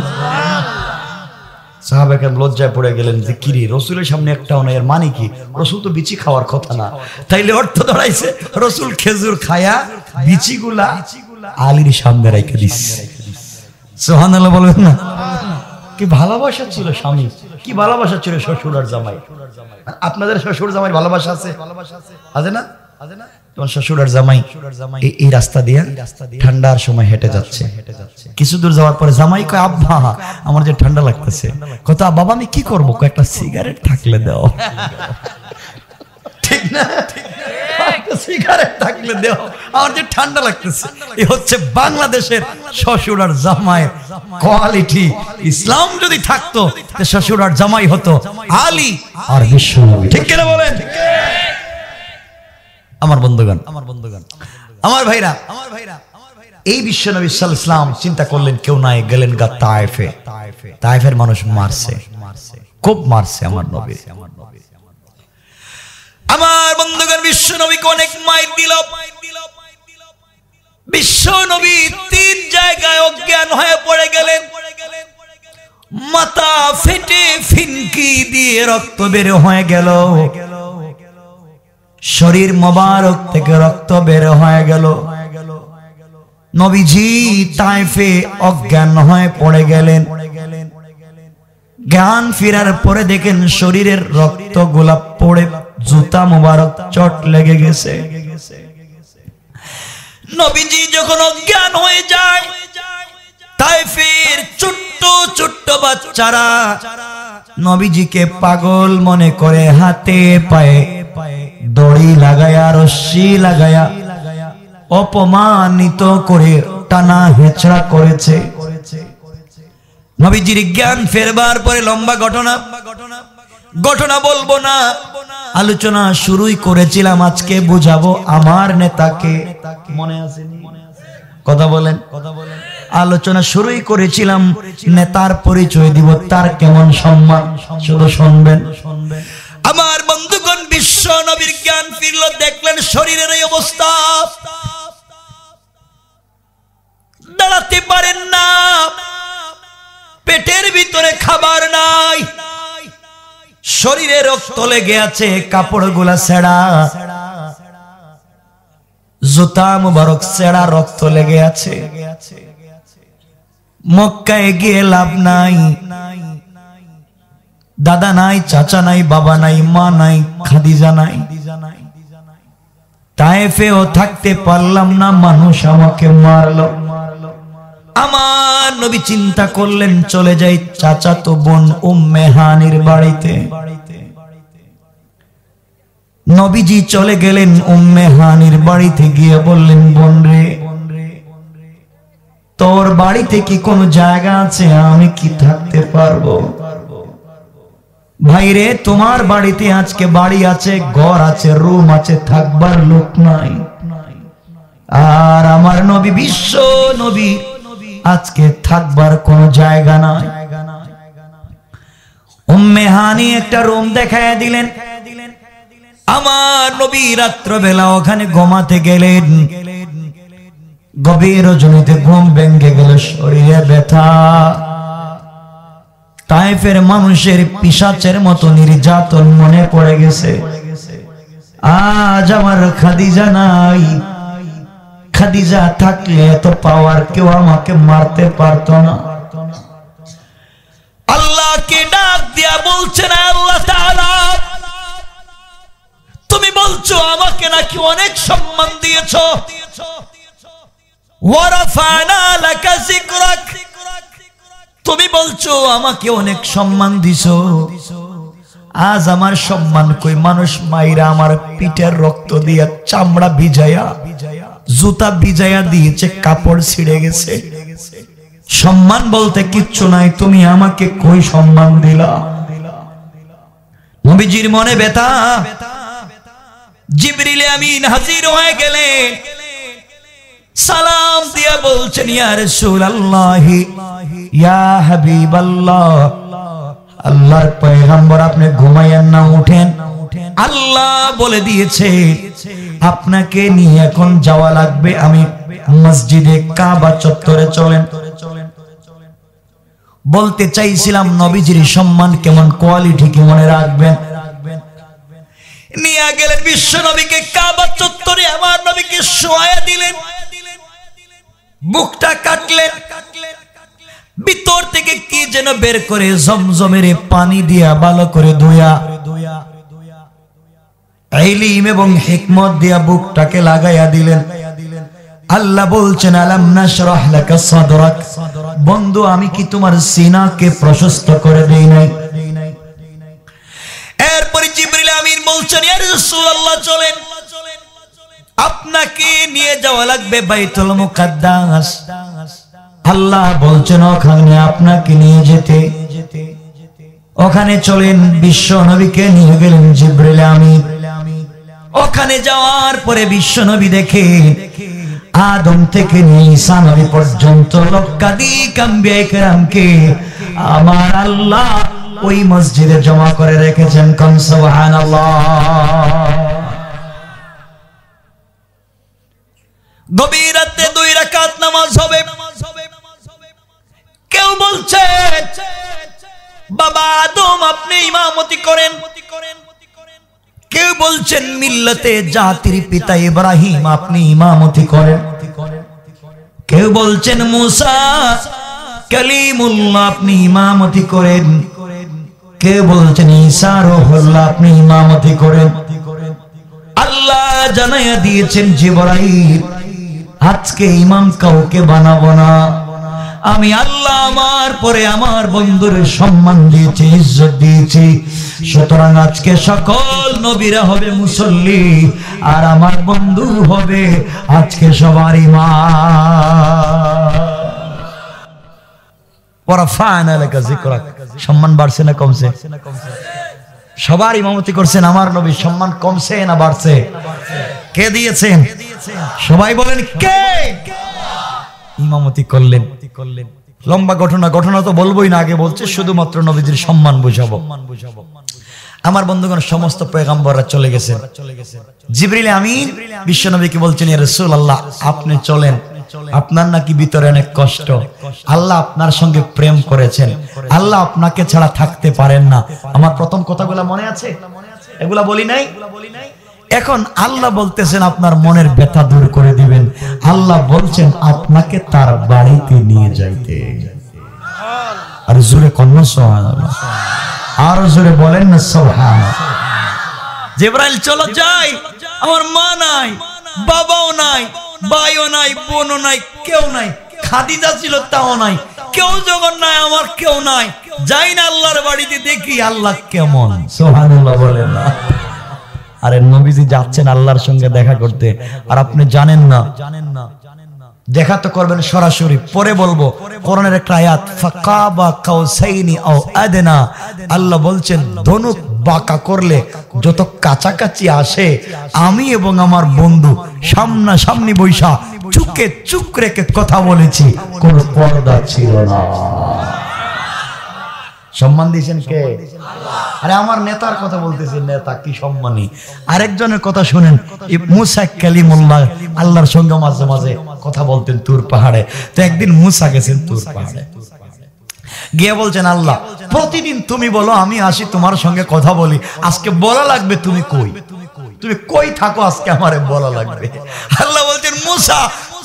সাহাবায়ে কেরাম লজ্জায় পড়ে গেলেন যে কি রে, রাসূলের সামনে একটাও নাই, এর মানে কি? রাসূল তো বিচি খাওয়ার কথা না। তাইলে অর্থ দাঁড়াইছে রাসূল খেজুর খায়া বিচিগুলা আলীর সামনে রেখে দিছে। সুবহানাল্লাহ বলবেন না? কি ভালোবাসা ছিল স্বামী, কি ভালোবাসা ছিল শ্বশুর আর জামাই। আপনাদের শ্বশুর জামাই ভালোবাসা আছে? আছে না? তোমার শ্বশুর আর জামাই এই রাস্তা দিয়ে ঠান্ডার সময় হেঁটে যাচ্ছে, কিছু দূর যাওয়ার পরে জামাই কয় আব্বা আমার যে ঠান্ডা লাগতেছে। কথা বাবা আমি কি করবো? একটা সিগারেট থাকলে দাও। ঠিক না? সিগারেট থাকলে দাও, আমার যে ঠান্ডা লাগতেছে। এই হচ্ছে বাংলাদেশের শ্বশুর আর জামাইয়ের কোয়ালিটি। ইসলাম যদি থাকতো শ্বশুর আর জামাই হতো আলী আর বিশ্বনবী। ঠিক কিনা বলেন? আমার বন্ধুগণ, আমার ভাইরা, এই বিশ্বনবী সাল্লাল্লাহু আলাইহি ওয়াসাল্লাম চিন্তা করলেন কেউ নাই, গেলেন গা তায়েফে। তায়েফের মানুষ মারছে, খুব মারছে আমার নবী। আমার বন্ধুগণ, বিশ্বনবীকে অনেক মাইর দিল। বিশ্বনবী 3 জায়গায় অজ্ঞান হয়ে পড়ে গেলেন। মাথা ফেটে ফিনকি দিয়ে রক্ত বের হয়ে গেল, শরীর মোবারক থেকে রক্ত বের হয়ে গেল। নবীজি তায়েফে অজ্ঞান হয়ে পড়ে গেলেন। জ্ঞান ফেরার পরে দেখেন শরীরের রক্ত গোলাপ পড়ে জুতা মোবারক চট লেগে গেছে। নবীজি যখন অজ্ঞান হয়ে যায়, তায়েফের ছোট্ট ছোট্ট বাচ্চারা নবীজিকে পাগল মনে করে হাতে পায়ে দড়ি লাগায়া, রশ্মি লাগায়া অপমানিত করে টানা হেঁচড়া করেছে। নবীজির জ্ঞান ফেরবার পরে লম্বা ঘটনা বলবো না, আলোচনা শুরুই করেছিলাম, আজকে বুঝাবো আমার নেতাকে। মনে আছে? কথা বলেন। আলোচনা শুরুই করেছিলাম, নেতার পরিচয় দিব, তার কেমন সম্মান শুধু শুনবেন। আমার বন্ধুগণ, বিশ্ব নবীর জ্ঞান ফিরল, দেখলেন শরীরের এই অবস্থা, দাঁড়াতে পারেন না, পেটের ভিতরে খাবার নাই, শরীরে রক্ত লেগে আছে, কাপড়গুলা ছেঁড়া, জুতা মুবারক ছেঁড়া, রক্ত লেগে আছে। মক্কায় গিয়ে লাভ নাই, দাদা নাই, চাচা নাই, বাবা নাই, মা নাই, খাদিজা নাই। তায়েফেও থাকতে পারলাম না, মানুষ আমাকে মারলো। আমার নবী চিন্তা করলেন, চলে যাই চাচাতো বোন উম্মে হানির বাড়িতে। নবীজি চলে গেলেন উম্মে হানির বাড়িতে, গিয়ে বললেন, বোন রে, তোর বাড়িতে কি কোনো জায়গা আছে, আমি কি থাকতে পারবো? ভাই রে, তোমার বাড়িতে আজকে বাড়ি আছে, ঘর আছে, রুম আছে, থাকবার লোক নাই। আর আমার নবী, বিশ্ব নবী, আজকে থাকবার কোনো জায়গা নাই। উম্মে হানি একটা রুম দেখায় দিলেন। আমার নবী রাত্রবেলা ওখানে ঘুমাতে গেলেন। গভীর রজনীতে ঘুম ভেঙে গেল, শরীরে ব্যথা। তায়েফের মানুষের পিশাচের মতো নির্যাতন মনে পড়ে গেছে। আজ আমার খাদিজা নাই, খাদিজা থাকলে এত পাওয়ার, কেউ আমাকে মারতে পারতো না। আল্লাহকে ডাক দিয়া বলছেন, আল্লাহ তাআলা, তুমি বলছো আমাকে নাকি অনেক সম্মান দিয়েছো, ওয়ারাফানা লাকা যিকরাক, তুমি বলছো আমাকে অনেক সম্মান দিছো। আজ আমার সম্মান কই? মানুষ মাইরা আমার পিঠের রক্ত দিয়া, চামড়া ভিজায়া, জুতা ভিজায়া দিয়েছে, কাপড় ছিঁড়ে গেছে, সম্মান বলতে কিচ্ছু নাই, তুমি আমাকে কই সম্মান দিলা? নবীজির মনে ব্যথা। জিবরিল আমিন হাজির হয়ে গেলে সালাম দিয়া বলছেন, ইয়া রাসূলুল্লাহ, ইয়া হাবিবাল্লাহ, আল্লাহর পয়গম্বর, আপনি ঘুমায়েন না, উঠেন। আল্লাহ বলে দিয়েছে আপনাকে নিয়ে এখন যাওয়া লাগবে, আমি মসজিদে কাবা চত্বরে চলেন। বলতে চাইছিলাম নবীজির সম্মান কেমন, কোয়ালিটি কি মনে রাখবেন। নিয়ে গেলেন বিশ্ব নবীকে কাবা চত্বরে, আমার নবীকে শোয়া দিলেন, বুকটা কাটলেন, ভিতর থেকে কি যেন বের করে জমজমের পানি দিয়া ভালো করে ধুয়া, ইলম এবং হিকমত দিয়া বুকটাকে লাগাইয়া দিলেন। আল্লাহ বলছেন, আলাম নাশরাহ লাকা সাদরাক, বন্ধু আমি কি তোমার সিনাকে প্রশস্ত করে দেই নাই? এরপরে জিবরিল আমিন বলছেন, ইয়া রাসূলুল্লাহ, চলেন, আপনাকে নিয়ে যাওয়া লাগবে বাইতুল মুকাদ্দাস। আল্লাহ বলছেন, ওখানে আপনাকে নিয়ে যেতে। ওখানে চলেন, বিশ্ব নবীকে নিয়ে গেলেন জিবরিল আমিন। ওখানে যাওয়ার পরে বিশ্ব নবী দেখে আদম থেকে নিয়ে ঈসা নবী পর্যন্ত লক্ষাধিক আম্বিয়া কেরামকে আমার আল্লাহ ওই মসজিদে জমা করে রেখেছেন। কোন সুবহানাল্লাহ। গভীর রাতে 2 রাকাত নামাজ হবে। কেউ বলছে বাবা আদম আপনি ইমামতি করেন, কেউ বলছেন মিল্লাতে জাতির পিতা ইব্রাহিম আপনি ইমামতি করেন, কেউ বলছেন মুসা কালিমুল্লাহ আপনি ইমামতি করেন, কেউ বলছেন ঈসা রূহুল্লাহ আপনি ইমামতি করেন। আল্লাহ জানাইয়া দিয়েছেন জিবরাইল আজকে ইমাম কাউকে বানাবো না, আমি আল্লাহ আমার পরে আমার বন্ধুর সম্মান দিয়েছি, ইজ্জত দিয়েছি, সুতরাং আজকে সকল নবীরা হবে মুসল্লি আর আমার বন্ধু হবে আজকে সবার ইমাম। ওয়ারাফা'না লাকা যিকরাক, সম্মান বাড়ছে না কমছে? সবার ইমামতি করছেন আমার নবী, সম্মান কমছে না বাড়ছে? কে দিয়েছেন? সবাই বলেন কে? ইমামতি করলেন। লম্বা ঘটনা তো বলবোই না, আগে বলছে শুধুমাত্র নবীজির সম্মান বুঝাবো। আমার বন্ধুগণ, সমস্ত পয়গম্বররা চলে গেছেন। জিবরিল আমিন বিশ্ব নবীকে বলছেন, ইয়া রাসূলুল্লাহ আপনি চলেন, আপনার নাকি ভিতরে অনেক কষ্ট, আল্লাহ আপনার সঙ্গে প্রেম করেছেন, আল্লাহ আপনাকে ছাড়া থাকতে পারেন না। আমার প্রথম কথাগুলো মনে আছে? এগুলা বলি নাই? এখন আল্লাহ বলতেছেন আপনার মনের ব্যথা দূর করে দিবেন। আল্লাহ বলছেন আপনাকে তার বাড়িতে নিয়ে যাইতে। আর জোরে কন্যা সুবহানাল্লাহ, আর জোরে বলেন না সুবহানাল্লাহ। জিবরাইল চলো যাই, আমার মা নাই, বাবাও নাই, ভাইও নাই, বোনও নাই, কেউ নাই, খাদিজা ছিল তাও নাই, কেউ যখন নাই, আমার কেউ নাই, যাই না আল্লাহর বাড়িতে দেখি আল্লাহ কেমন। সুবহানাল্লাহ বলেন না। আরে নবীজি যাচ্ছেন আল্লাহর সঙ্গে দেখা করতে, আর আপনি জানেন না দেখা তো করবেন সরাসরি। পরে বলবো কোরআনের একটা আয়াত, ফাকাবা কাউসাইনি আও আদনা, আল্লাহ বলছেন ধনুক বাঁকা করলে যত কাছাকাছি আসে, আমি এবং আমার বন্ধু সামনাসামনি বৈশা চুকে চুক রেখে কথা বলেছি, কোনো পর্দা ছিল না। সম্মান দিয়েছেন কে? আরে আমার নেতার কথা বলতেছি, নেতা কি সম্মানী। আরেকজনের কথা শুনেন, মুসা কালিমুল্লাহ আল্লাহর সঙ্গে মাঝে মাঝে কথা বলতেন তুর পাহাড়ে। তো একদিন মুসা গেছেন তুর পাহাড়ে, গিয়ে বলছেন আল্লাহ প্রতিদিন তুমি বলো আমি আসি তোমার সঙ্গে কথা বলি, আজকে বলা লাগবে তুমি কই, তুমি কই থাকো, আজকে আমারে বলা লাগবে। আল্লাহ বলছেন মুসা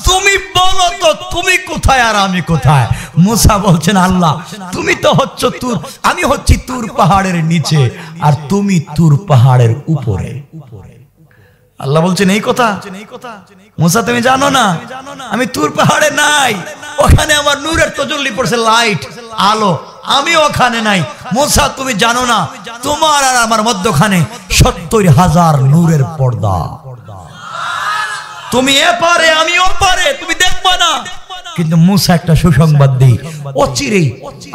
তুমি বলো তো তুমি কোথায় আর আমি কোথায়। মুসা বলছেন আল্লাহ তুমি তো হচ্ছ তুর, আমি হচ্ছি তুর পাহাড়ের নিচে আর তুমি তুর পাহাড়ের উপরে। আল্লাহ বলছেন এই কথা মুসা তুমি জানো না, আমি তুর পাহাড়ে নাই, ওখানে আমার নূরের তাজাল্লি পড়ছে, লাইট আলো, আমি ওখানে নাই। মুসা তুমি জানো না, তোমার আর আমার মধ্যখানে ৭০,০০০ নূরের পর্দা, তুমি এপারে আমি ওপারে, তুমি দেখবা না। কিন্তু মুসা একটা সুসংবাদ দেই, অচিরেই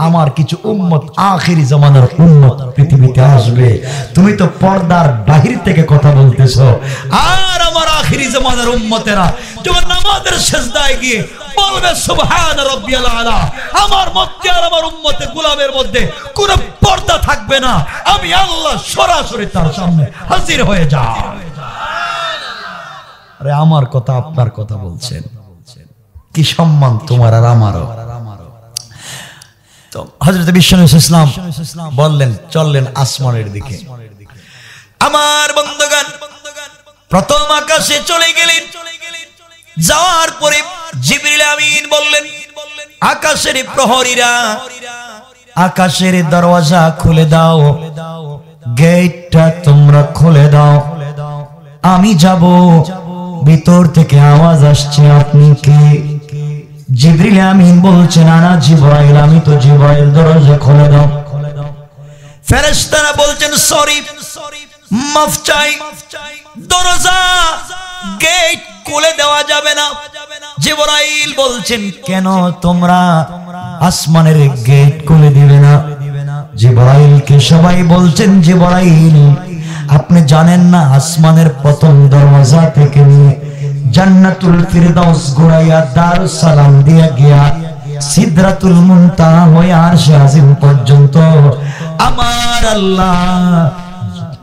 আমার কিছু উম্মত, আখিরি জামানার উম্মত পৃথিবীতে আসবে। তুমি তো পর্দার বাহির থেকে কথা বলতেছো, আর আমার আখিরি জামানার উম্মতেরা যখন নামাজের সিজদায় গিয়ে বলবে সুবহান রাব্বিয়াল আলা, আমার মধ্যে আর আমার উম্মতের গোলামের মধ্যে কোনো পর্দা থাকবে না, আমি আল্লাহ সরাসরি তার সামনে হাজির হয়ে যাই। আরে আমার কথা আপনার কথা বলছেন, কি সম্মান তোমার আর আমারও। তো হযরত বিশ্বনবী ইসলাম বললেন চললেন আসমানের দিকে। আমার বন্ধুগণ প্রথম আকাশে চলে গেলেন, যাওয়ার পরে জিবরিল আমিন বললেন আকাশের প্রহরীরা আকাশের দরওয়াজা খুলে দাও, গেটটা তোমরা খুলে দাও, আমি যাব। ভিতর থেকে আওয়াজ আসছে আপনি কে? জিবরিল আমিন বলছেন আনা জিবরাইল, আমি তো জিবরাইল, দরজা খুলে দাও। ফেরেশতারা বলছেন সরি মাফ চাই, দরজা গেট খুলে দেওয়া যাবে না। জিবরাইল বলছেন কেন তোমরা আসমানের গেট খুলে দিবে না? জিবরাইলকে সবাই বলছেন জিবরাইল আপনি জানেন না আসমানের প্রথম দরওয়াজা থেকে নিয়ে জান্নাতুল ফিরদাউস ঘুরাইয়া দারুস সালাম দিয়া গিয়া সিদরাতুল মুনতাহা হয়ে আরশে আজিম পর্যন্ত আমার আল্লাহ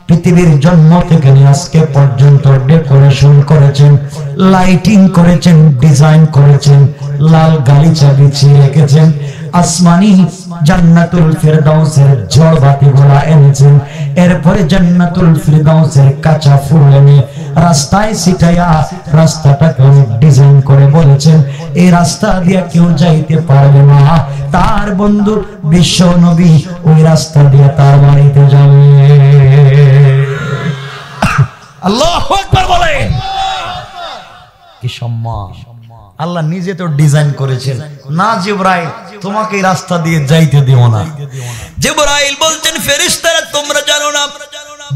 পৃথিবীর জন্ম থেকে নিয়ে আজকে পর্যন্ত ডেকোরেশন করেছেন, লাইটিং করেছেন, ডিজাইন করেছেন, লাল গালিচা বিছিয়ে রেখেছেন, আসমানি জান্নাতুল ফিরদাউসের ঝড়বাতি গুলা এনেছেন, এরপরে জান্নাতুল ফিরদাউসের কাঁচা ফুল এনে রাস্তায় ছিটাইয়া রাস্তাটাকে ডিজাইন করে বলেছেন এই রাস্তা দিয়ে কেউ যাইতে পারবে না, তার বন্ধু বিশ্ব নবী ওই রাস্তা দিয়ে তার বাড়িতে যাবে। আল্লাহু আকবার বলেন। কি সম্মান! আল্লাহ নিজে তো ডিজাইন করেছেন না, জিবরাইল তোমাকে এই রাস্তা দিয়ে যাইতে দিও না। জিবরাইল বলছেন ফেরেশতারা তোমরা জানো না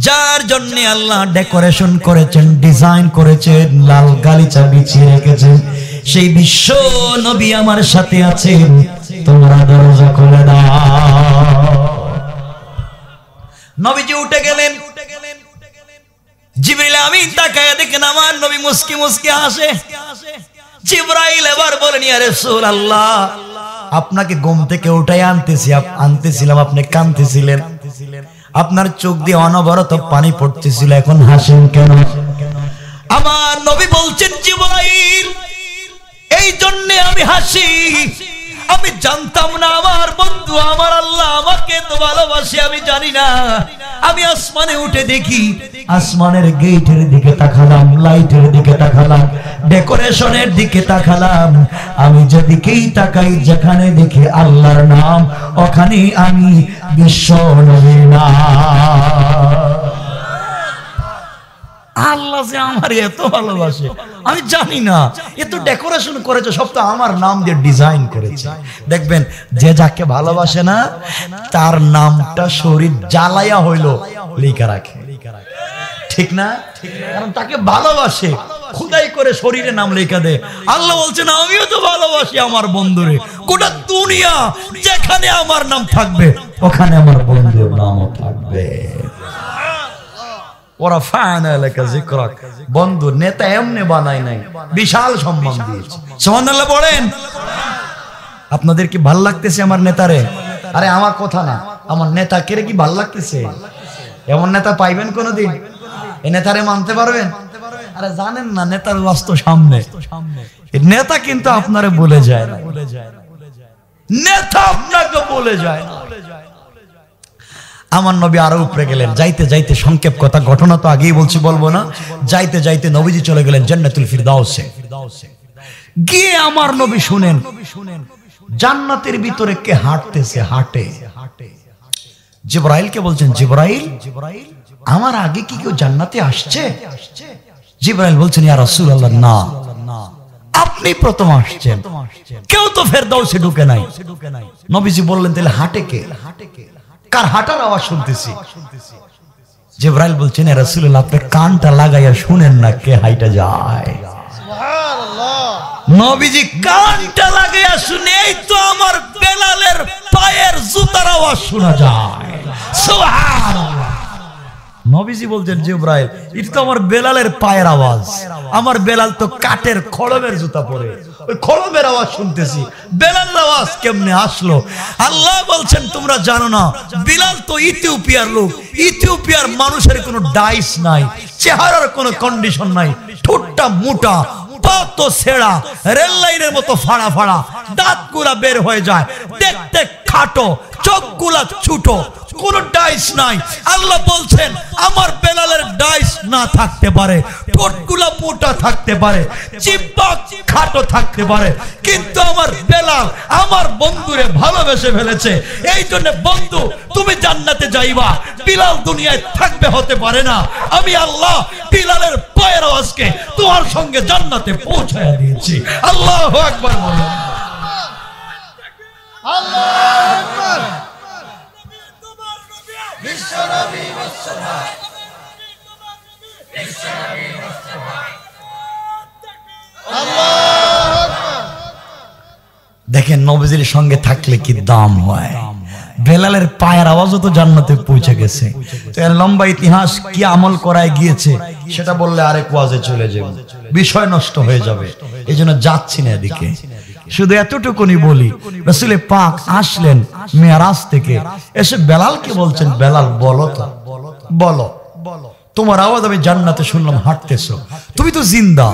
যার জন্য আল্লাহ ডেকোরেশন করেছেন, ডিজাইন করেছেন, লাল গালিচা বিছিয়ে রেখেছেন, সেই বিশ্ব নবী আমার সাথে আছেন, তোমরা দরজা খুলে দাও। নবীজি উঠে গেলেন, জিবরিল আমিন তাকায় দেখেন আমার নবী মুস্কি মুস্কি হাসে। জিবরাইল এবার বলেন ইয়া রাসূলুল্লাহ, আপনাকে ঘুম থেকে উঠাই আনতেছিলাম, আপনি কাঁদতেছিলেন, আপনার চোখ দিয়ে অনবরত পানি পড়তেছিল, এখন হাসেন কেন? আমার নবী বলছেন জিবরাইল, এই জন্য আমি হাসি, আমি জানতাম না আমার বন্ধু আমার আল্লাহ আমাকে তো ভালোবাসে, আমি জানি না। আমি আসমানে উঠে দেখি, আসমানের গেটের দিকে তাকালাম, লাইটের দিকে তাকালাম, ডেকোরেশনের দিকে তাকালাম, আমি যেদিকেই তাকাই যেখানে দেখি আল্লাহর নাম, ওখানে আমি বিশ্ব নবীর নাম। আল্লাহ যে আমার এত ভালোবাসে আমি জানি না, এত ডেকোরেশন করেছে, সব তো আমার নাম দিয়ে ডিজাইন করেছে। দেখবেন যে যাকে ভালোবাসে না তার নামটা শরীর জ্বালায়া হইলো লেখা রাখে, ঠিক না? কারণ তাকে ভালোবাসে, খুদাই করে শরীরে নাম লেখা দেয়। আল্লাহ বলছেন আমিও তো ভালোবাসি আমার বন্ধুরে, গোটা দুনিয়া যেখানে আমার নাম থাকবে ওখানে আমার বন্ধুর নামও থাকবে। ওরা ফায়না এলাকা জিকরাক, বন্ধু নেতা এমনি বানাই নাই, বিশাল সম্মান দিয়েছে। সুবহানাল্লাহ বলেন। আপনাদের কি ভাল লাগতেছে আমার নেতারে? আরে আমার কথা না, আমার নেতা কে কি ভাল লাগতেছে? এমন নেতা পাইবেন কোনদিন? এই নেতারে মানতে পারবেন? আরে জানেন না নেতার বাস্তব সামনে, নেতা কিন্তু আপনারে বলে যায় না, নেতা আপনাকে বলে যায় না। আমার নবী আরো উপরে গেলেন, যাইতে যাইতে সংক্ষেপ কথা, ঘটনা তো আগেই বলছি, বলবো না। যাইতে যাইতে নবীজি চলে গেলেন জান্নাতুল ফিরদাউসে। গিয়ে আমার নবী শুনেন জান্নাতের ভিতরে কে হাঁটতেছে, হাঁটে। জিবরাইলকে বলছেন জিবরাইল, আমার আগে কি কেউ জান্নাতে আসছে? জিবরাইল বলছেন ইয়া রাসূলুল্লাহ, না, আপনি প্রথম আসছেন, কেউ তো ফেরদাউসে ঢুকে নাই। নবীজি বললেন তাহলে হাঁটে কে? কার হাঁটার আওয়াজ শুনতেছি? জিবরাইল বলছেন ইয়া রাসূলুল্লাহ, আপনি কানটা লাগাইয়া শুনেন না কে হাইটা যায়। সুবহানাল্লাহ। নবীজি কানটা লাগাইয়া শুনে, এই তো আমার বেলালের পায়ের জুতার আওয়াজ শোনা যায়। সুবহানাল্লাহ। নবীজি বলছেন জিবরাইল, এটা তো আমার বেলালের পায়ের আওয়াজ, আমার বেলাল তো কাঠের খড়মের জুতা পরে, ওই খড়মের আওয়াজ শুনতেছি, বেলালের আওয়াজ কেমনে আসলো? আল্লাহ বলছেন তোমরা জানো না, বিলাল তো ইথিওপিয়ার লোক, ইথিওপিয়ার মানুষের কোনো ডাইস নাই, চেহারার কোনো কন্ডিশন নাই, ঠোঁটটা মোটা, পা তো ছেঁড়া, রেল লাইনের মতো ফাড়া ফাড়া, দাঁতগুলা বের হয়ে যায়, দেখতে খাটো, চোখগুলা ছোট, কোন ডাইস নাই। আল্লাহ বলছেন আমার বেলালের ডাইস না থাকতে পারে, ঠোঁটগুলা মোটা থাকতে পারে, জিহ্বা খাটো থাকতে পারে, কিন্তু আমার বেলাল আমার বন্ধুরে ভালোবেসে ফেলেছে। এই জন্য বন্ধু তুমি জান্নাতে যাইবা, বিলাল দুনিয়ায় থাকবে হতে পারে না। আমি আল্লাহ বিলালের পায়ের আওয়াজকে তোমার সঙ্গে জান্নাতে পৌঁছায়া দিয়েছি। আল্লাহু আকবার বলেন। আল্লাহু আকবার। বিশ্বনবী মুস্তাফা, বিশ্বনবী মুস্তাফা, আল্লাহু আকবার। দেখেন নবীজির সঙ্গে থাকলে কি দাম হয়। বেলালের পায়ের আওয়াজও তো জান্নাতে পৌঁছে গেছে। তো এর লম্বা ইতিহাস কি আমল করায় গিয়েছে সেটা বললে আরেক ওয়াজে চলে যাবে, বিষয় নষ্ট হয়ে যাবে, এই জন্য যাচ্ছি না এদিকে। শুধু এতটুকুনি বলি, রাসূল পাক আসলেন মেরাজ থেকে, এসে বেলালকে বলছেন বেলাল বলো তো, বলো তোমার আওয়াজ আমি জান্নাতে শুনলাম, হাঁটতেছো, তুমি তো জিন্দা,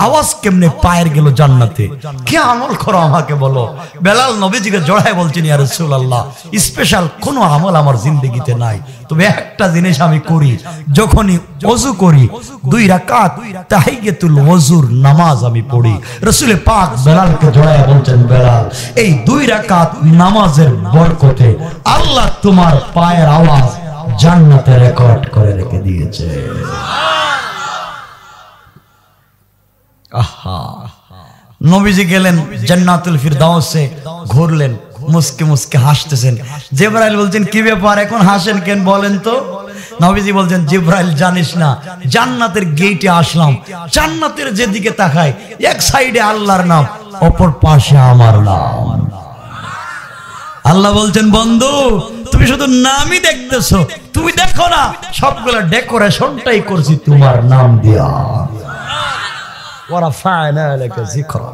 আওয়াজ কেমনে পায়ের গেল জান্নাতে, কি আমল করো আমাকে বলো। বেলাল নবীজিকে জড়ায় বলছেন ইয়া রাসূলুল্লাহ, স্পেশাল কোনো আমল আমার জিন্দেগিতে নাই, তবে একটা জিনিস আমি করি, যখনই ওযু করি 2 রাকাত তাহিয়াতুল ওযুর নামাজ আমি পড়ি। রাসূল পাক বেলালকে জড়ায় বলছেন বেলাল, এই 2 রাকাত নামাজের বরকতে আল্লাহ তোমার পায়ের আওয়াজ জান্নাতে রেকর্ড করে রেখে দিয়েছে। আহা, নবীজি গেলেন জান্নাতুল ফিরদাউসে, ঘুরলেন, মুস্কে মুস্কে হাসতেছেন। জিবরাইল বলছেন কি ব্যাপার এখন হাসেন কেন বলেন তো? নবীজি বলছেন জিবরাইল জানিস না, জান্নাতের গেটে আসলাম, জান্নাতের যেদিকে তাকাই এক সাইডে আল্লাহর নাম, অপর পাশে আমার নাম। আল্লাহ বলছেন বন্ধু তুমি শুধু নামই দেখতেছো, তুমি দেখো না সবগুলা ডেকোরেশনটাই করছি তোমার নাম দিয়া। ওয়া রাফা'না লাকা যিকরা।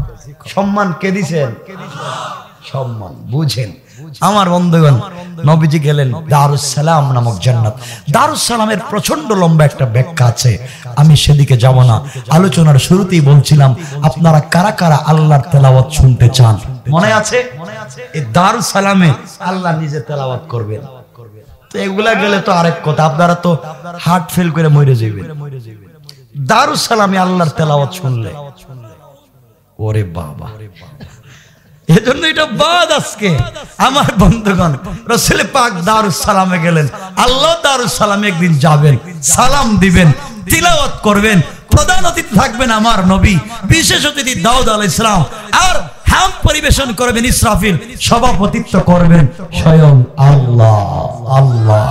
সম্মান কে দিবেন? সম্মান বুঝেন আমার বন্ধুগণ। নবীজি গেলেন দারুস সালাম নামক জান্নাত। দারুস সালামের প্রচন্ড লম্বা একটা ব্যাখ্যা আছে, আমি সেদিকে যাব না। আলোচনার শুরুতেই বলছিলাম আপনারা কারা কারা আল্লাহর তেলাওয়াত শুনতে চান? মনে আছে এই দারুস সালামে আল্লাহ নিজে তেলাওয়াত করবেন। তো এগুলা গেলে তো আরেক কথা, আপনারা তো হার্ট ফেল করে মরে যাবেন। দারুস সালামে আল্লাহর তেলাওয়াত শুনলে ওরে বাবা, এজন্য এটা বাদ। আজকে আমার বন্ধুগণ রাসূল পাক দারুস সালামে গেলেন। আল্লাহ দারুস সালামে একদিন যাবেন, সালাম দিবেন, তিলাওয়াত করবেন। প্রধান অতিথি থাকবেন আমার নবী, বিশেষ অতিথি দাউদ আলাইহিস সালাম, আর হাম পরিবেশন করবেন ইসরাফিল, সভাপতিত্ব করবেন স্বয়ং আল্লাহ। আল্লাহ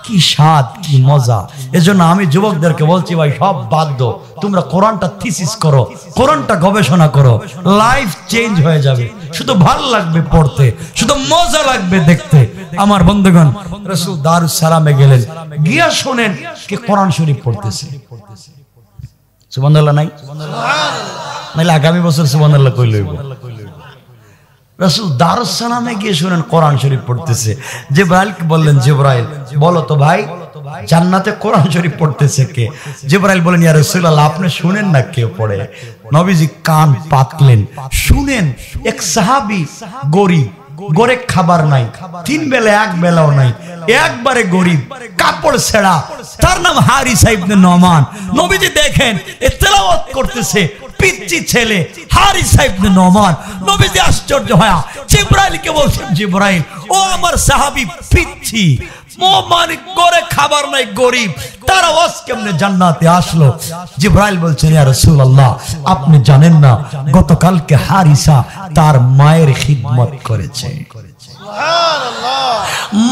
কি স্বাদ, কি মজা। এজন্য আমি যুবকদেরকে বলছি ভাই সব বাদ দাও, তোমরা কোরআনটা থিসিস করো, কোরআনটা গবেষণা করো, লাইফ চেঞ্জ হয়ে যাবে। শুধু ভাল লাগবে পড়তে, শুধু মজা লাগবে দেখতে। আমার বন্ধুগণ রাসূল দারুস সালামে গেলেন, গিয়া শুনেন কি কোরআন শরীফ পড়তেছে। সুবহানাল্লাহ নাই? নাইলে আগামী বছর সুবহানাল্লাহ কই লইব। রাসূল দারুস সালামে গিয়ে শুনেন কোরআন শরীফ পড়তেছে। জিবরাইলকে বললেন, জিবরাইল বলো তো ভাই জান্নাতে কোরআন শরীফ পড়তেছে কে? জিবরাইল বলেন, ইয়া রাসূলুল্লাহ আপনি শুনেন না কে পড়ে। নবীজি কান পাতলেন, শুনেন এক সাহাবী গরিব, গরে খাবার নাই, 3 বেলা 1 বেলাও নাই, একবারে গরিব, কাপড় ছেঁড়া, তার নাম হারিসা ইবনে নোমান। নবীজি দেখেন এ তেলাওয়াত করতেছে, পিচ্চি ছেলে হারিসা ইবনে নোমান। নবীজি আশ্চর্য হয় জিবরাইলকে বলছেন, জিবরাইল ও আমার সাহাবী পিচ্চি মোমানি, গরে খাবার নাই, গরিব, তার আওয়াজ কেমনে জান্নাতে আসলো? জিবরাইল বলছেন, ইয়া রাসূলুল্লাহ আপনি জানেন না গতকালকে হারিসা তার মায়ের খিদমত করেছে।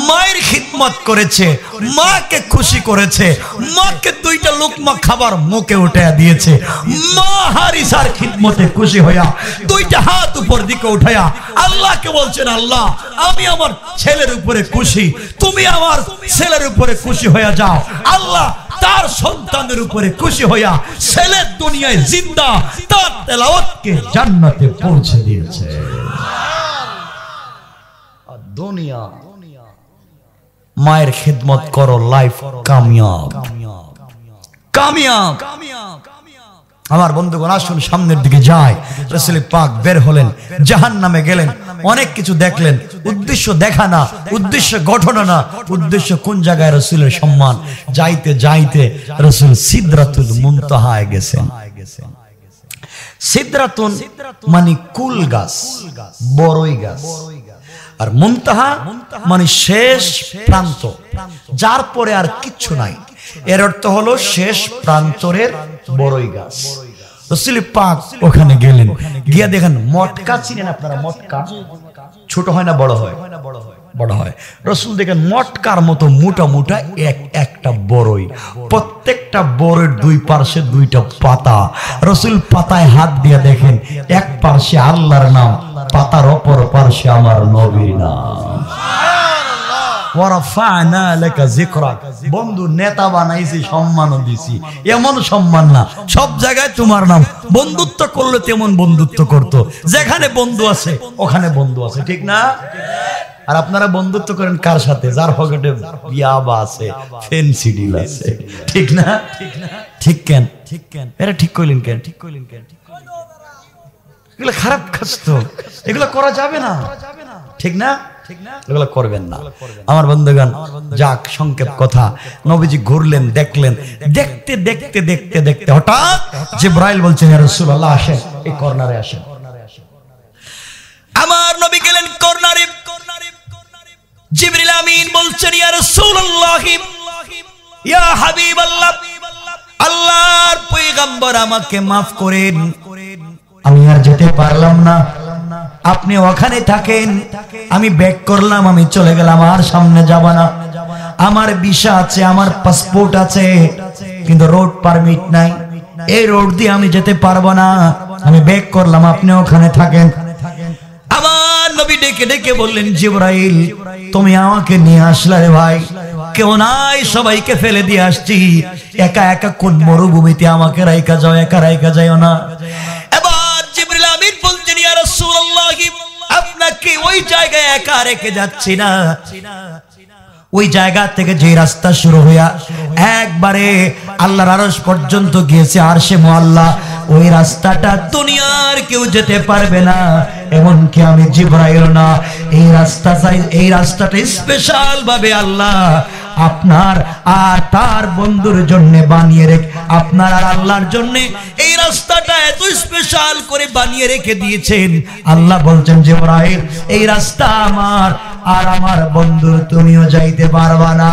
মায়ের খিদমত করেছে, মাকে খুশি করেছে, মাকে 2টা লোকমা খাবার মুখে উঠায়া দিয়েছে। মা হারিসার খিদমতে খুশি হইয়া 2টা হাত উপর দিকে উঠায়া আল্লাহকে বলছেন, আল্লাহ আমি আমার ছেলের উপরে খুশি, তুমি আমার ছেলের উপরে খুশি হইয়া যাও। আল্লাহ তার সন্তানের উপরে খুশি হইয়া ছেলে দুনিয়ায় জিন্দা, তার তেলাওয়াতকে জান্নাতে পৌঁছে দিয়েছে। দুনিয়া মায়ের খিদমত করো, লাইফ কামিয়াব কামিয়াব। আমার বন্ধুগণ আসুন সামনের দিকে যাই। রাসূল পাক বের হলেন, জাহান্নামে গেলেন, অনেক কিছু দেখলেন। উদ্দেশ্য দেখা না, উদ্দেশ্য ঘটনা না, উদ্দেশ্য কোন জায়গায় রাসূলের সম্মান। যাইতে যাইতে রাসূল সিদরাতুল মুনতাহায় গেছেন। সিদরাতুন মানে কুল গাছ, বড়ই গাছ, আর মুনতাহা মানে শেষ প্রান্ত, যার পরে আর কিচ্ছু নাই। এর অর্থ হলো শেষ প্রান্তরের বড়ই গাছ। রাসূল পাক ওখানে গেলেন, গিয়া দেখেন মটকা, চিনেন আপনারা মটকা? ছোট হয় না বড় হয়? বড় হয়। রাসূল দেখেন মটকার মতো মোটা মোটা একটা বড়ই, প্রত্যেকটা বড়ের 2 পার্শ্বে 2টা পাতা। রাসূল পাতায় হাত দিয়ে দেখেন এক পার্শ্বে আল্লাহর নাম, পাতার অপর পার্শ্বে আমার নবীর নাম। ওয়া রাফা'না লাকা যিকরাক। বন্ধু নেতা বানাইছি, সম্মানও দিছি, এমন সম্মান না সব জায়গায় তোমার নাম। বন্ধুত্ব করলে তেমন বন্ধুত্ব করতো, যেখানে বন্ধু আছে ওখানে বন্ধু আছে, ঠিক না? আর আপনারা বন্ধুত্ব করেন কার সাথে? যার পকেটে ইয়াবা আছে, ফেন্সি ডিল আছে, ঠিক না? ঠিক কেন? এরা ঠিক কইলেন কেন? এগুলো খারাপ কাজ তো, এগুলো করা যাবে না, ঠিক না? এগুলো করবেন না আমার বন্ধুগণ। যাক, সংক্ষেপ কথা, নবীজি ঘুরলেন, দেখলেন, দেখতে দেখতে দেখতে দেখতে হঠাৎ জিবরাইল বলছেন, ইয়া রাসূলুল্লাহ আসেন, এই কর্নারে আসেন। আমার নবী গেলেন কর্নারে। জিবরিল আমিন বলছেন, ইয়া রাসূলুল্লাহ, ইয়া হাবিবাল্লাহ, আল্লাহর পয়গম্বর আমাকে maaf করেন, আমি আর যেতে পারলাম না, আপনি ওখানে থাকেন। আমি ব্যাক করলাম, আমি চলে গেলাম, আর সামনে যাব না। আমার ভিসা আছে, আমার পাসপোর্ট আছে, কিন্তু রোড পারমিট নাই। এই রোড দিয়ে আমি যেতে পারবো না, আমি ব্যাক করলাম, আপনি ওখানে থাকেন। আমার নবী ডেকে ডেকে বললেন, জিবরাইল তুমি আমাকে নিয়ে আসলে রে ভাই, কেউ নাই, সবাইকে ফেলে দিয়ে আসছি, একা একা কোন মরুভূমিতে আমাকে রাইখা যাও, একা রাইখা যাও না। এবার জিবরিল আমিন বলছেন, ইয়া রাসূলুল্লাহ, আপনাকে ওই জায়গায় একা রেখে যাচ্ছি না। ওই জায়গা থেকে যে রাস্তা শুরু হইয়া একবারে আল্লাহর আরশ পর্যন্ত গিয়েছে, আরশে মুআল্লা, ওই রাস্তাটা দুনিয়ার কেউ যেতে পারবে না, এমনকি আমি জিবরাইল না। এই রাস্তাটা স্পেশাল ভাবে আল্লাহ আপনার আর তার বন্ধুর জন্য বানিয়ে রেখে, আপনার আর আল্লাহর জন্য এই রাস্তাটা এত স্পেশাল করে বানিয়ে রেখে দিয়েছেন। আল্লাহ বলছেন, জিবরাইল, এই রাস্তা আমার আর আমার বন্ধুর, তুমিও যাইতে পারবা না।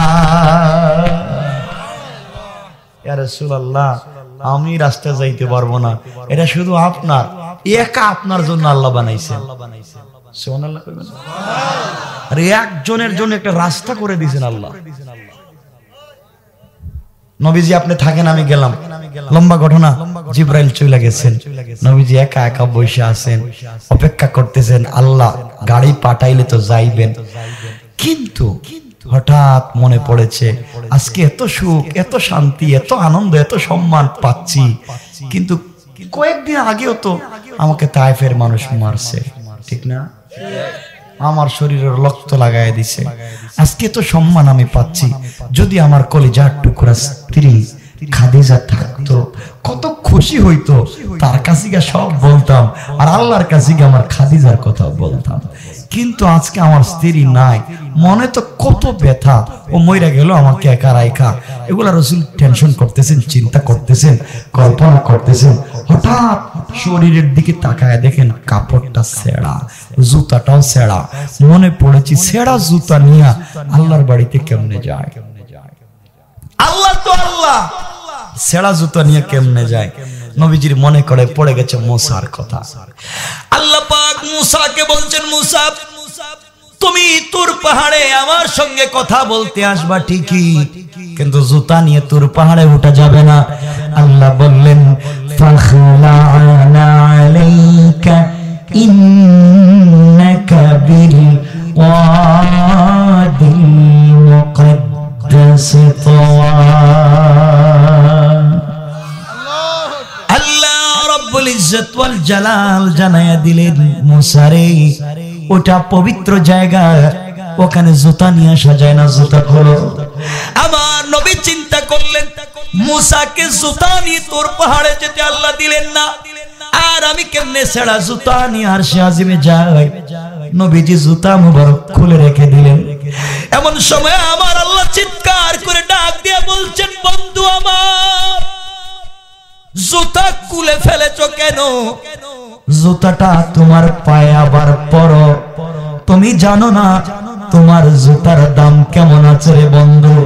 ইয়া রাসূলুল্লাহ, আমি রাস্তা যাইতে পারবো না, এটা শুধু আপনার, একা আপনার জন্য আল্লাহ বানাইছেন। সুবহানাল্লাহ। আর একজনের জন্য একটা রাস্তা করে দিয়েছেন আল্লাহ। নবীজি আপনি থাকেন, আমি গেলাম, লম্বা ঘটনা, জিবরাইল চলে গেছেন, নবীজি একা একা বসে আছেন, অপেক্ষা করতেছেন, আল্লাহ গাড়ি পাঠাইলে তো যাইবেন। কিন্তু হঠাৎ মনে পড়েছে, আজকে এত সুখ, এত শান্তি, এত আনন্দ, এত সম্মান পাচ্ছি, কিন্তু কয়েকদিন আগেও তো আমাকে তায়েফের মানুষ মারছে, ঠিক না? আমার শরীরের রক্ত লাগায় দিছে, আজকে তো সম্মান আমি পাচ্ছি, যদি আমার কলিজার টুকরা স্ত্রী খাদিজা থাকতো কত খুশি হইতো, তার কাছে গিয়ে সব বলতাম, আর আল্লাহর কাছে গিয়ে আমার খাদিজার কথা বলতাম। কিন্তু আজকে আমার স্ত্রী নাই, মনে তো কত ব্যথা, ও মইরা গেল আমাকে একা রাইখা। এগুলা রাসূল টেনশন করতেছেন, চিন্তা করতেছেন, কল্পনা করতেছেন। হঠাৎ শরীরের দিকে তাকায় দেখেন কাপড়টা ছেঁড়া, জুতাটাও ছেঁড়া। মনে পড়েছি, ছেঁড়া জুতা নিয়ে আল্লাহর বাড়িতে কেমনে যায়? আল্লাহ তো আল্লাহ, ছেঁড়া জুতা নিয়ে কেমনে যায়? নবীজির মনে করে পড়ে গেছে মুসার কথা। আল্লাহ পাক মুসাকে বলছেন, মুসা, তুমি তুর পাহাড়ে আমার সঙ্গে কথা বলতে আসবা ঠিকই, কিন্তু জুতা নিয়ে তুর পাহাড়ে উঠা যাবে না। আল্লাহ বললেন, ফাখলা'না আলাইকা ইন্নাকা বিল ওয়াদিল মুকদ্দাস তাওয়া। আল্লাহ রব্বুল ইজ্জত ওয়াল জালাল জানায়া দিলেন, মুসা রে, ওটা পবিত্র জায়গা, ওখানে জুতা নিয়ে আসা যায় না, জুতা খোলো। আমার নবী চিন্তা করলেন, মুসাকে জুতা নিয়ে তোর পাহাড়ে যেতে আল্লাহ দিলেন না, আর আমি কেমনে ছেঁড়া জুতা নিয়ে আরশে আজিমে যাই? নবীজি জুতা মুবারক খুলে রেখে দিলেন। এমন সময় আমার আল্লাহ চিৎকার করে ডাক দিয়ে বলছেন, বন্ধু আমার, জুতা খুলে ফেলেছো কেন? জুতাটা তোমার পায়ে আবার পরো, তুমি জানো না তোমার জুতার দাম কেমন আছে রে বন্ধু?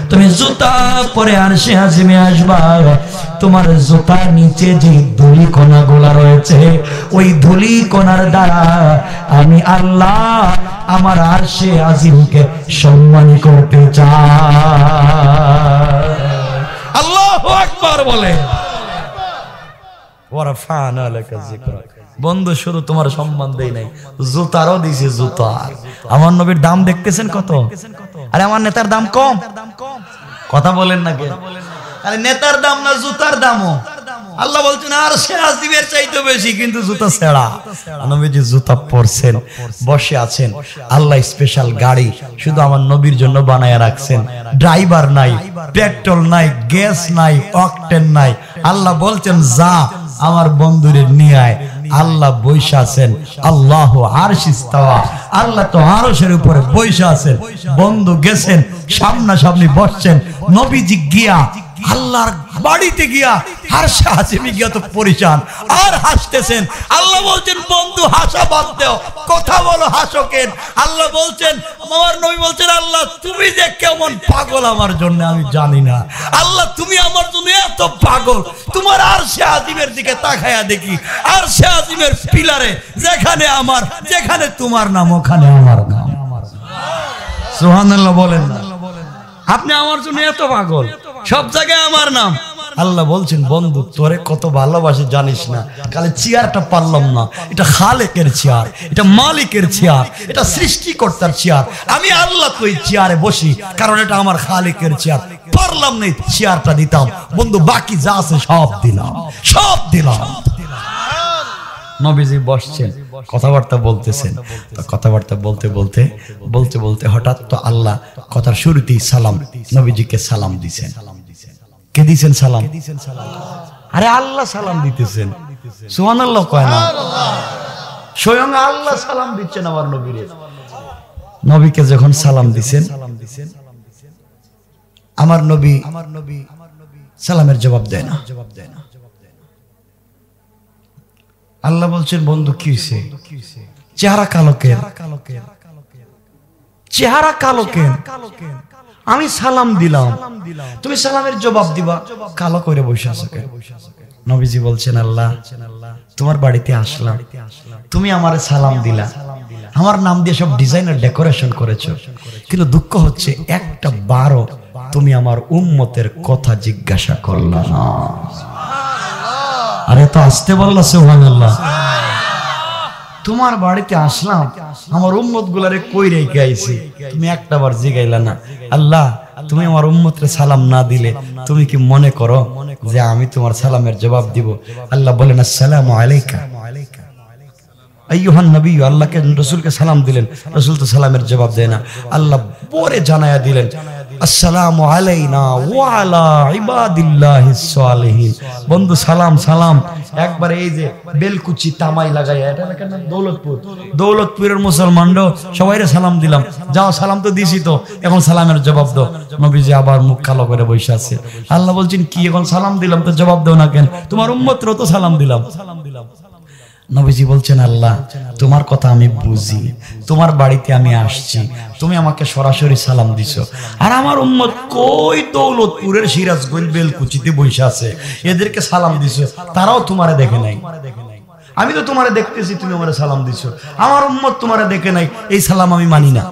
তুমি জুতা পরে আরশে আজিমে আসবা, তোমার জুতার নিচে যে ধুলি কণা গুলা রয়েছে, ওই ধুলি কণার দ্বারা আমি আল্লাহ আমার আরশে আজিমকে সম্মান করতে চাই। আল্লাহু আকবার বলে। ওয়ারাফা'না লাকা যিকরাক। বন্ধু শুধু তোমার সম্মান দেই নাই, জুতারও দিয়েছে। জুতার আমার নবীর দাম দেখতেছেন কত? আরে আমার নেতার দাম কম? কথা বলেন না কেন? আরে নেতার দাম না, জুতার দামও আল্লাহ বলছেন আরশে আজিমের চাইতে বেশি, কিন্তু জুতা ছেঁড়া। নবীজি জুতা পরছেন, বসে আছেন, আল্লাহ স্পেশাল গাড়ি শুধু আমার নবীর জন্য বানায়া রাখছেন। ড্রাইভার নাই, পেট্রোল নাই, গ্যাস নাই, অকটেন নাই। আল্লাহ বলছেন, যা আমার বন্ধুরে নিয়ে আয়। আল্লাহ বৈশা আছেন, আল্লাহু আরশিস তাওয়া, আল্লাহ তো আরশের উপরে বৈশা আছেন। বন্ধু গেছেন, সামনাসামনি বসছেন। নবীজি গিয়া আল্লাহর বাড়িতে গিয়া আরশে আজিমে গিয়া তো পরিশান, আর হাসতেছেন। আল্লাহ বলছেন, বন্ধু হাসা বাদ দাও, কথা বলো, হাসো কেন? আল্লাহ বলছেন, আমার নবী বলছেন, আল্লাহ তুমি যে কেমন পাগল আমার জন্য আমি জানি না। আল্লাহ তুমি আমার জন্য এত পাগল, তোমার আরশে আজিমের দিকে তাকায়া দেখি, আরশে আজিমের পিলারে যেখানে আমার, যেখানে তোমার নাম, ওখানে আমার নাম। সুবহানাল্লাহ বলেন না? আপনি আমার জন্য এত পাগল, সব জায়গায় আমার নাম, আল্লাহ বলছেন বন্ধু তোরে কত ভালোবাসে জানিস না, খালি চেয়ারটা পারলাম না, এটা খালেকের চেয়ার, এটা মালিকের চেয়ার, এটা সৃষ্টিকর্তার চেয়ার, আমি আল্লাহ তো এই চেয়ারে বসি কারণ এটা আমার খালেকের চেয়ার, পারলাম না চেয়ারটা দিতাম বন্ধু, বাকি যা আছে সব দিলাম, সব দিলাম। নবীজি বসছেন কথাবার্তা বলতেছেন, তো কথাবার্তা বলতে বলতে বলতে বলতে হঠাৎ তো আল্লাহ কথার শুরুতেই সালাম নবীজিকে সালাম দিছেন। কে দিছেন সালাম? আরে আল্লাহ সালাম দিতেছেন, সুবহানাল্লাহ কয় না, স্বয়ং আল্লাহ সালাম দিচ্ছেন আমার নবীরে। নবীকে যখন সালাম দিছেন আমার নবী সালামের জবাব দেয় না। আল্লাহ বলছেন বন্ধু কি হয়েছে? চেহারা কালো কেন? চেহারা কালো কেন? আমি সালাম দিলাম, তুমি সালামের জবাব দিবা, কালো করে বসে আছো কেন? নবীজি বলছেন আল্লাহ তোমার বাড়িতে আসলাম, তুমি আমারে সালাম দিলা, আমার নাম দিয়ে সব ডিজাইনার ডেকোরেশন করেছো, কিন্তু দুঃখ হচ্ছে একটা বারও তুমি আমার উম্মতের কথা জিজ্ঞাসা করলা না। আরে তো আসতে বললা সুবহানাল্লাহ। তোমার বাড়িতে আসলাম, আমার উম্মত গুলারে কই রেখে আইছি, তুমি একটা বার জিগাইলা না। আল্লাহ তুমি আমার উম্মতরে সালাম না দিলে তুমি কি মনে করো যে আমি তোমার সালামের জবাব দিব? আল্লাহ বলেন আসসালামু আলাইকা আইয়ুহান নবী, আল্লাহকে রাসূলকে সালাম দিলেন, রাসূল তো সালামের জবাব দেয় না। আল্লাহ পরে জানায়া দিলেন আসসালামু আলাইনা ওয়া আলা ইবাদিল্লাহিস সালিহিন। বন্ধু সালাম সালাম একবার এই যে বেলকুচি তামাই লাগাইয়া, এটা কেন দৌলতপুর, দৌলতপুরের মুসলমানরা সবাইরে সালাম দিলাম, যাও সালাম তো দিছি তো, এখন সালামের জবাব দাও। নবীজি আবার মুখ কালো করে বসে আছে। আল্লাহ বলছেন কি এখন সালাম দিলাম তো জবাব দাও না কেন? তোমার উম্মতরও তো সালাম দিলাম। নবীজি বলছেন আল্লাহ তোমার কথা আমি বুঝি, তোমার বাড়িতে আমি আসছি, তুমি আমাকে সরাসরি সালাম দিছো, আর আমার উম্মত কই দৌলতপুরের সিরাজগঞ্জ বেলকুচিতে বসে আছে, এদেরকে সালাম দিছো, তারাও তোমারে দেখে নাই। আমি তো তোমারে দেখতেছি, তুমি আমারে সালাম দিছো, আমার উম্মত তোমারে দেখে নাই, এই সালাম আমি মানি না।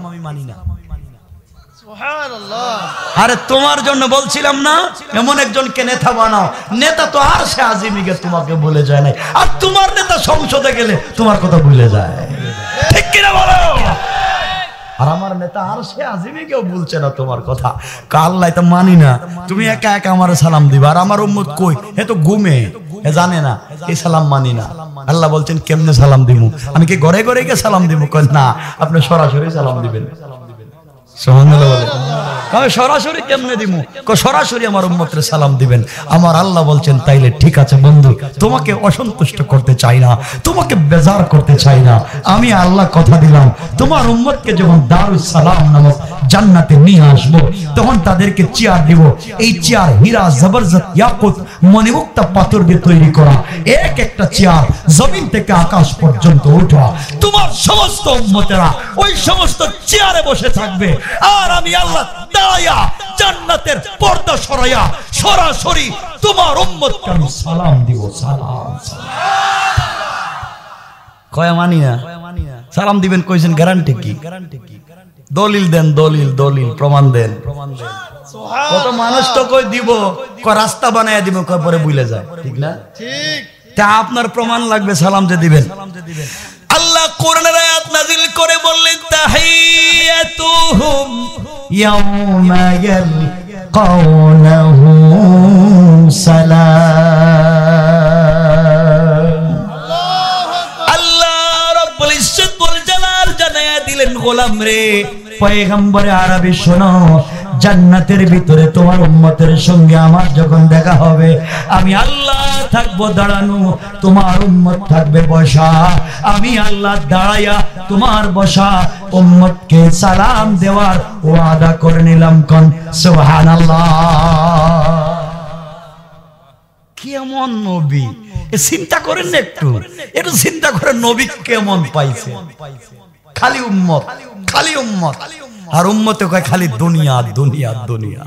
আরে তোমার জন্য বলছিলাম না এমন একজনকে নেতা বানাও, নেতা তো আর সে আজিমিকে তোমাকে ভুলে যায় না, আর তোমার নেতা সংসদে গেলে তোমার কথা ভুলে যায়, ঠিক কিনা বলো? আর আমার নেতা আর সে আজিমিকেও বলছে না তোমার কথা, আল্লাহ এটা মানি না, তুমি একা একা আমার সালাম দিবা, আর আমার উম্মত কই, হে তো ঘুমে, হে জানে না, এই সালাম মানি না। আল্লাহ বলছেন কেমনে সালাম দিমু? আমি কি ঘরে ঘরে গিয়ে সালাম দিব? না, আপনি সরাসরি সালাম দিবেন। সরাসরি কেমনে দিব? সরাসরি আমার উম্মতরে সালাম দিবেন। আমার আল্লাহ বলছেন তাইলে ঠিক আছে বন্ধু, তোমাকে অসন্তুষ্ট করতে চাই না, তোমাকে বেজার করতে চাই না, আমি আল্লাহ কথা দিলাম তোমার উম্মতকে যখন দারুস সালাম নামক জান্নাতে নিয়ে আসবো তখন তাদেরকে চেয়ার দিব, এই চেয়ার হীরা জবরদস্ত ইয়াকুত মণিমুক্তা পাথর দিয়ে তৈরি করা, এক একটা চেয়ার জমিন থেকে আকাশ পর্যন্ত ওঠা, তোমার সমস্ত উম্মতেরা ওই সমস্ত চেয়ারে বসে থাকবে, আর আমি আল্লাহ দাঁড়ায়া জান্নাতের পর্দা সরাইয়া সরাসরি তোমার উম্মতকে আমি সালাম দিব। সালাম কয় মানি না, সালাম দিবেন কইছেন, গ্যারান্টি কি? দলিল দেন, দলিল দলিল প্রমাণ দেন। কত মানুষ তো কই দিব, কয় রাস্তা বানায়া দিব, কয় পরে ভুলে যায়, ঠিক না? ঠিক। তা আপনার প্রমাণ লাগবে, সালাম যে দিবেন। আল্লাহ কোরআনের আয়াত নাযিল করে বললেন তাহিয়াতুহুম ইয়াউমা ইয়ালকাউনাহু সালাম। আল্লাহ রাব্বুল ইজ্জত ওয়াল জালাল জানায়া দিলেন গোলাম রে, পয়গম্বরে আরবি শোনো, জান্নাতের ভিতরে তোমার উম্মতের সঙ্গে আমার যখন দেখা হবে, আমি আল্লাহ থাকবো দাঁড়ানো, তোমার উম্মত থাকবে বসা, আমি আল্লাহ দাঁড়ায়া তোমার বসা উম্মতকে সালাম দেওয়ার ওয়াদা করে নিলাম। কোন সুবহানাল্লাহ। কেমন নবী, চিন্তা করেন না, একটু চিন্তা করেন নবী কেমন পাইছে। খালি উম্মত, খালি উম্মত, আর উম্মতে কয় খালি দুনিয়া দুনিয়া দুনিয়া।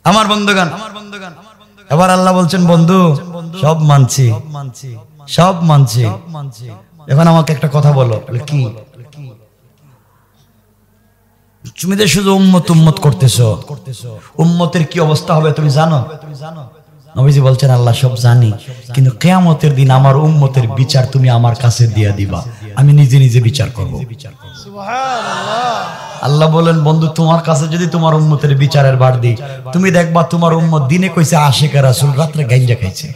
আমার বন্ধুগণ, এবার আল্লাহ বলছেন বন্ধু সব মানছি, সব মানছি, এখন আমাকে একটা কথা বলো। কি? তুমি তো শুধু উম্মত উম্মত করতেছো, উম্মতের কি অবস্থা হবে তুমি জানো? নবীজি বলছেন আল্লাহ সব জানি, কিন্তু কিয়ামতের দিন আমার উম্মতের বিচার তুমি আমার কাছে দিয়ে দিবা, আমি নিজে নিজে বিচার করব। সুবহানাল্লাহ। আল্লাহ বলেন বন্ধু তোমার কাছে যদি তোমার উম্মতের বিচারের ভার দিই, তুমি দেখবা তোমার উম্মত দিনে কইছে আশিক রাসূল, রাত্রে গাঞ্জা খাইছে।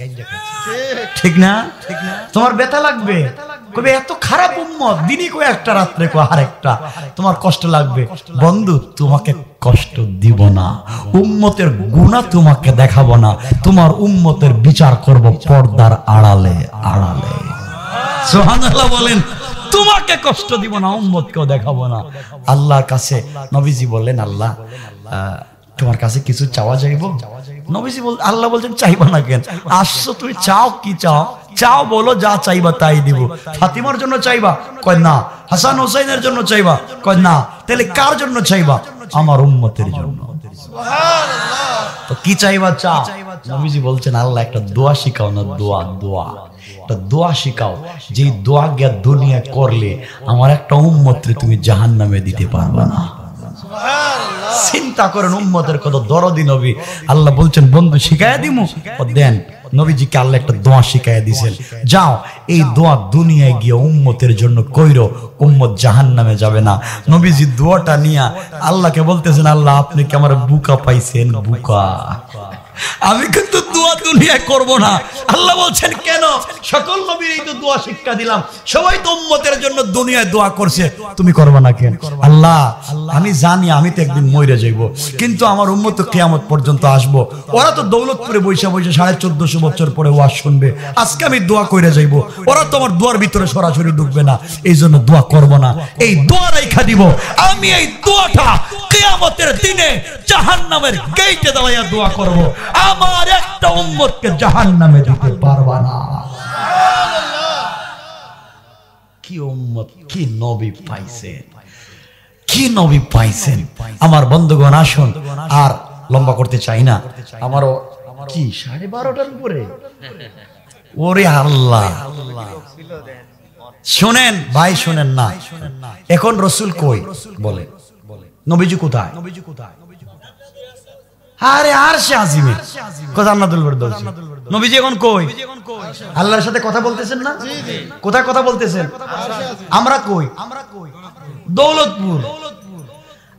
ঠিক না? তোমার ব্যথা লাগবে, কবে এত খারাপ উম্মত, দিনে কই একটা রাত্রে কই আরেকটা, তোমার কষ্ট লাগবে। বন্ধু তোমাকে কষ্ট দিব না, উম্মতের গুনাহ তোমাকে দেখাবো না, তোমার উম্মতের বিচার করব পর্দার আড়ালে আড়ালে। সুবহানাল্লাহ বলেন, তোমাকে কষ্ট দিব না, উম্মতকেও দেখাবো না। আল্লাহর কাছে নবীজি বললেন আল্লাহ তোমার কাছে কিছু চাওয়া যাইবো? নবীজি বল, আল্লাহ বলছেন চাইবা না কেন, আসছো তুমি চাও, কি চাও? চাও বলো, যা চাইবা তাই দিব। ফাতিমার জন্য চাইবা? কয় না। হাসান হোসেনের জন্য চাইবা? কয় না। তাহলে কার জন্য চাইবা? আমার উম্মতের জন্য। সুবহানাল্লাহ। তো কি চাইবা? চা। নবীজি বলছেন আল্লাহ একটা দোয়া শিখাও না, দোয়া দোয়া একটা দোয়া শিখাও, যেই দোয়া গিয়া দুনিয়া করলে আমার একটা উম্মতরে তুমি জাহান্নামে দিতে পারবা না। সুবহানাল্লাহ। চিন্তা করেন উম্মতের কত দরদি নবী। আল্লাহ বলছেন বন্ধু শিখাইয়া দিমু, ও দেন। নবীজিকে আল্লাহ একটা দোয়া শিখাইয়া দিয়েছেন, যাও এই দোয়া দুনিয়ায় গিয়ে উম্মতের জন্য কইরো, উম্মত জাহান্নামে যাবে না। নবীজি দোয়াটা নিয়া আল্লাহকে বলতেছেন আল্লাহ আপনি কি আমার বুকা পাইছেন? বুকা আমি কিন্তু দোয়া দুনিয়ায় করব না। আল্লাহ বলছেন কেন? সকল নবীরই তো দোয়া শিক্ষা দিলাম, সবাই তো উম্মতের জন্য দুনিয়ায় দোয়া করছে, তুমি করবে না কেন? আল্লাহ আমি জানি আমি তো একদিন মরে যাইব, কিন্তু আমার উম্মত তো কিয়ামত পর্যন্ত আসবো, ওরা তো দৌলতপুরে বৈশা বৈশা 1450 বছর পরে ওয়াজ শুনবে, আজকে আমি দোয়া কইরা যাইব, ওরা তো আমার দোয়ার ভিতরে সরাসরি ঢুকবে না, এই জন্য দোয়া করব না। এই দোয়া রাইখা দিব, আমি এই দোয়াটা কিয়ামতের দিনে জাহান্নামের গেটে দাঁড়াইয়া দোয়া করব, আমার একটা উম্মতকে জাহান্নামে দিতে পারবা না। কি উম্মত, কি নবী পাইছেন, কি নবী পাইছেন। আমার বন্ধুগণ আসুন, আর লম্বা করতে চাই না, আমারও কি 12:30 উপরে। ওরে আল্লাহ, শুনেন ভাই, শুনেন না, এখন রসুল কই বলে, নবীজি কোথায়? আরে আরশে আজিমে, জান্নাতুল ফেরদৌস। নবীজি এখন কই? আল্লাহর সাথে কথা বলতেছেন না? কোথায় কথা বলতেছেন? আমরা কই? দৌলতপুর।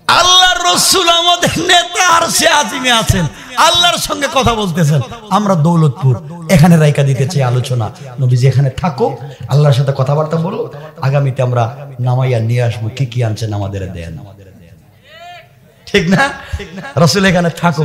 আল্লাহর রাসূল আমাদের নেতা আরশে আজিমে আছেন, আল্লাহর সঙ্গে কথা বলতেছেন, আমরা দৌলতপুর। এখানে রাইকা দিতে চাই আলোচনা। নবীজি এখানে থাকো, আল্লাহর সাথে কথাবার্তা বলো, আগামীতে আমরা নামাইয়া নিয়ে আসবো, কি কি আনছেন আমাদের দেন। ঠিক না? রাসূল এখানে থাকো।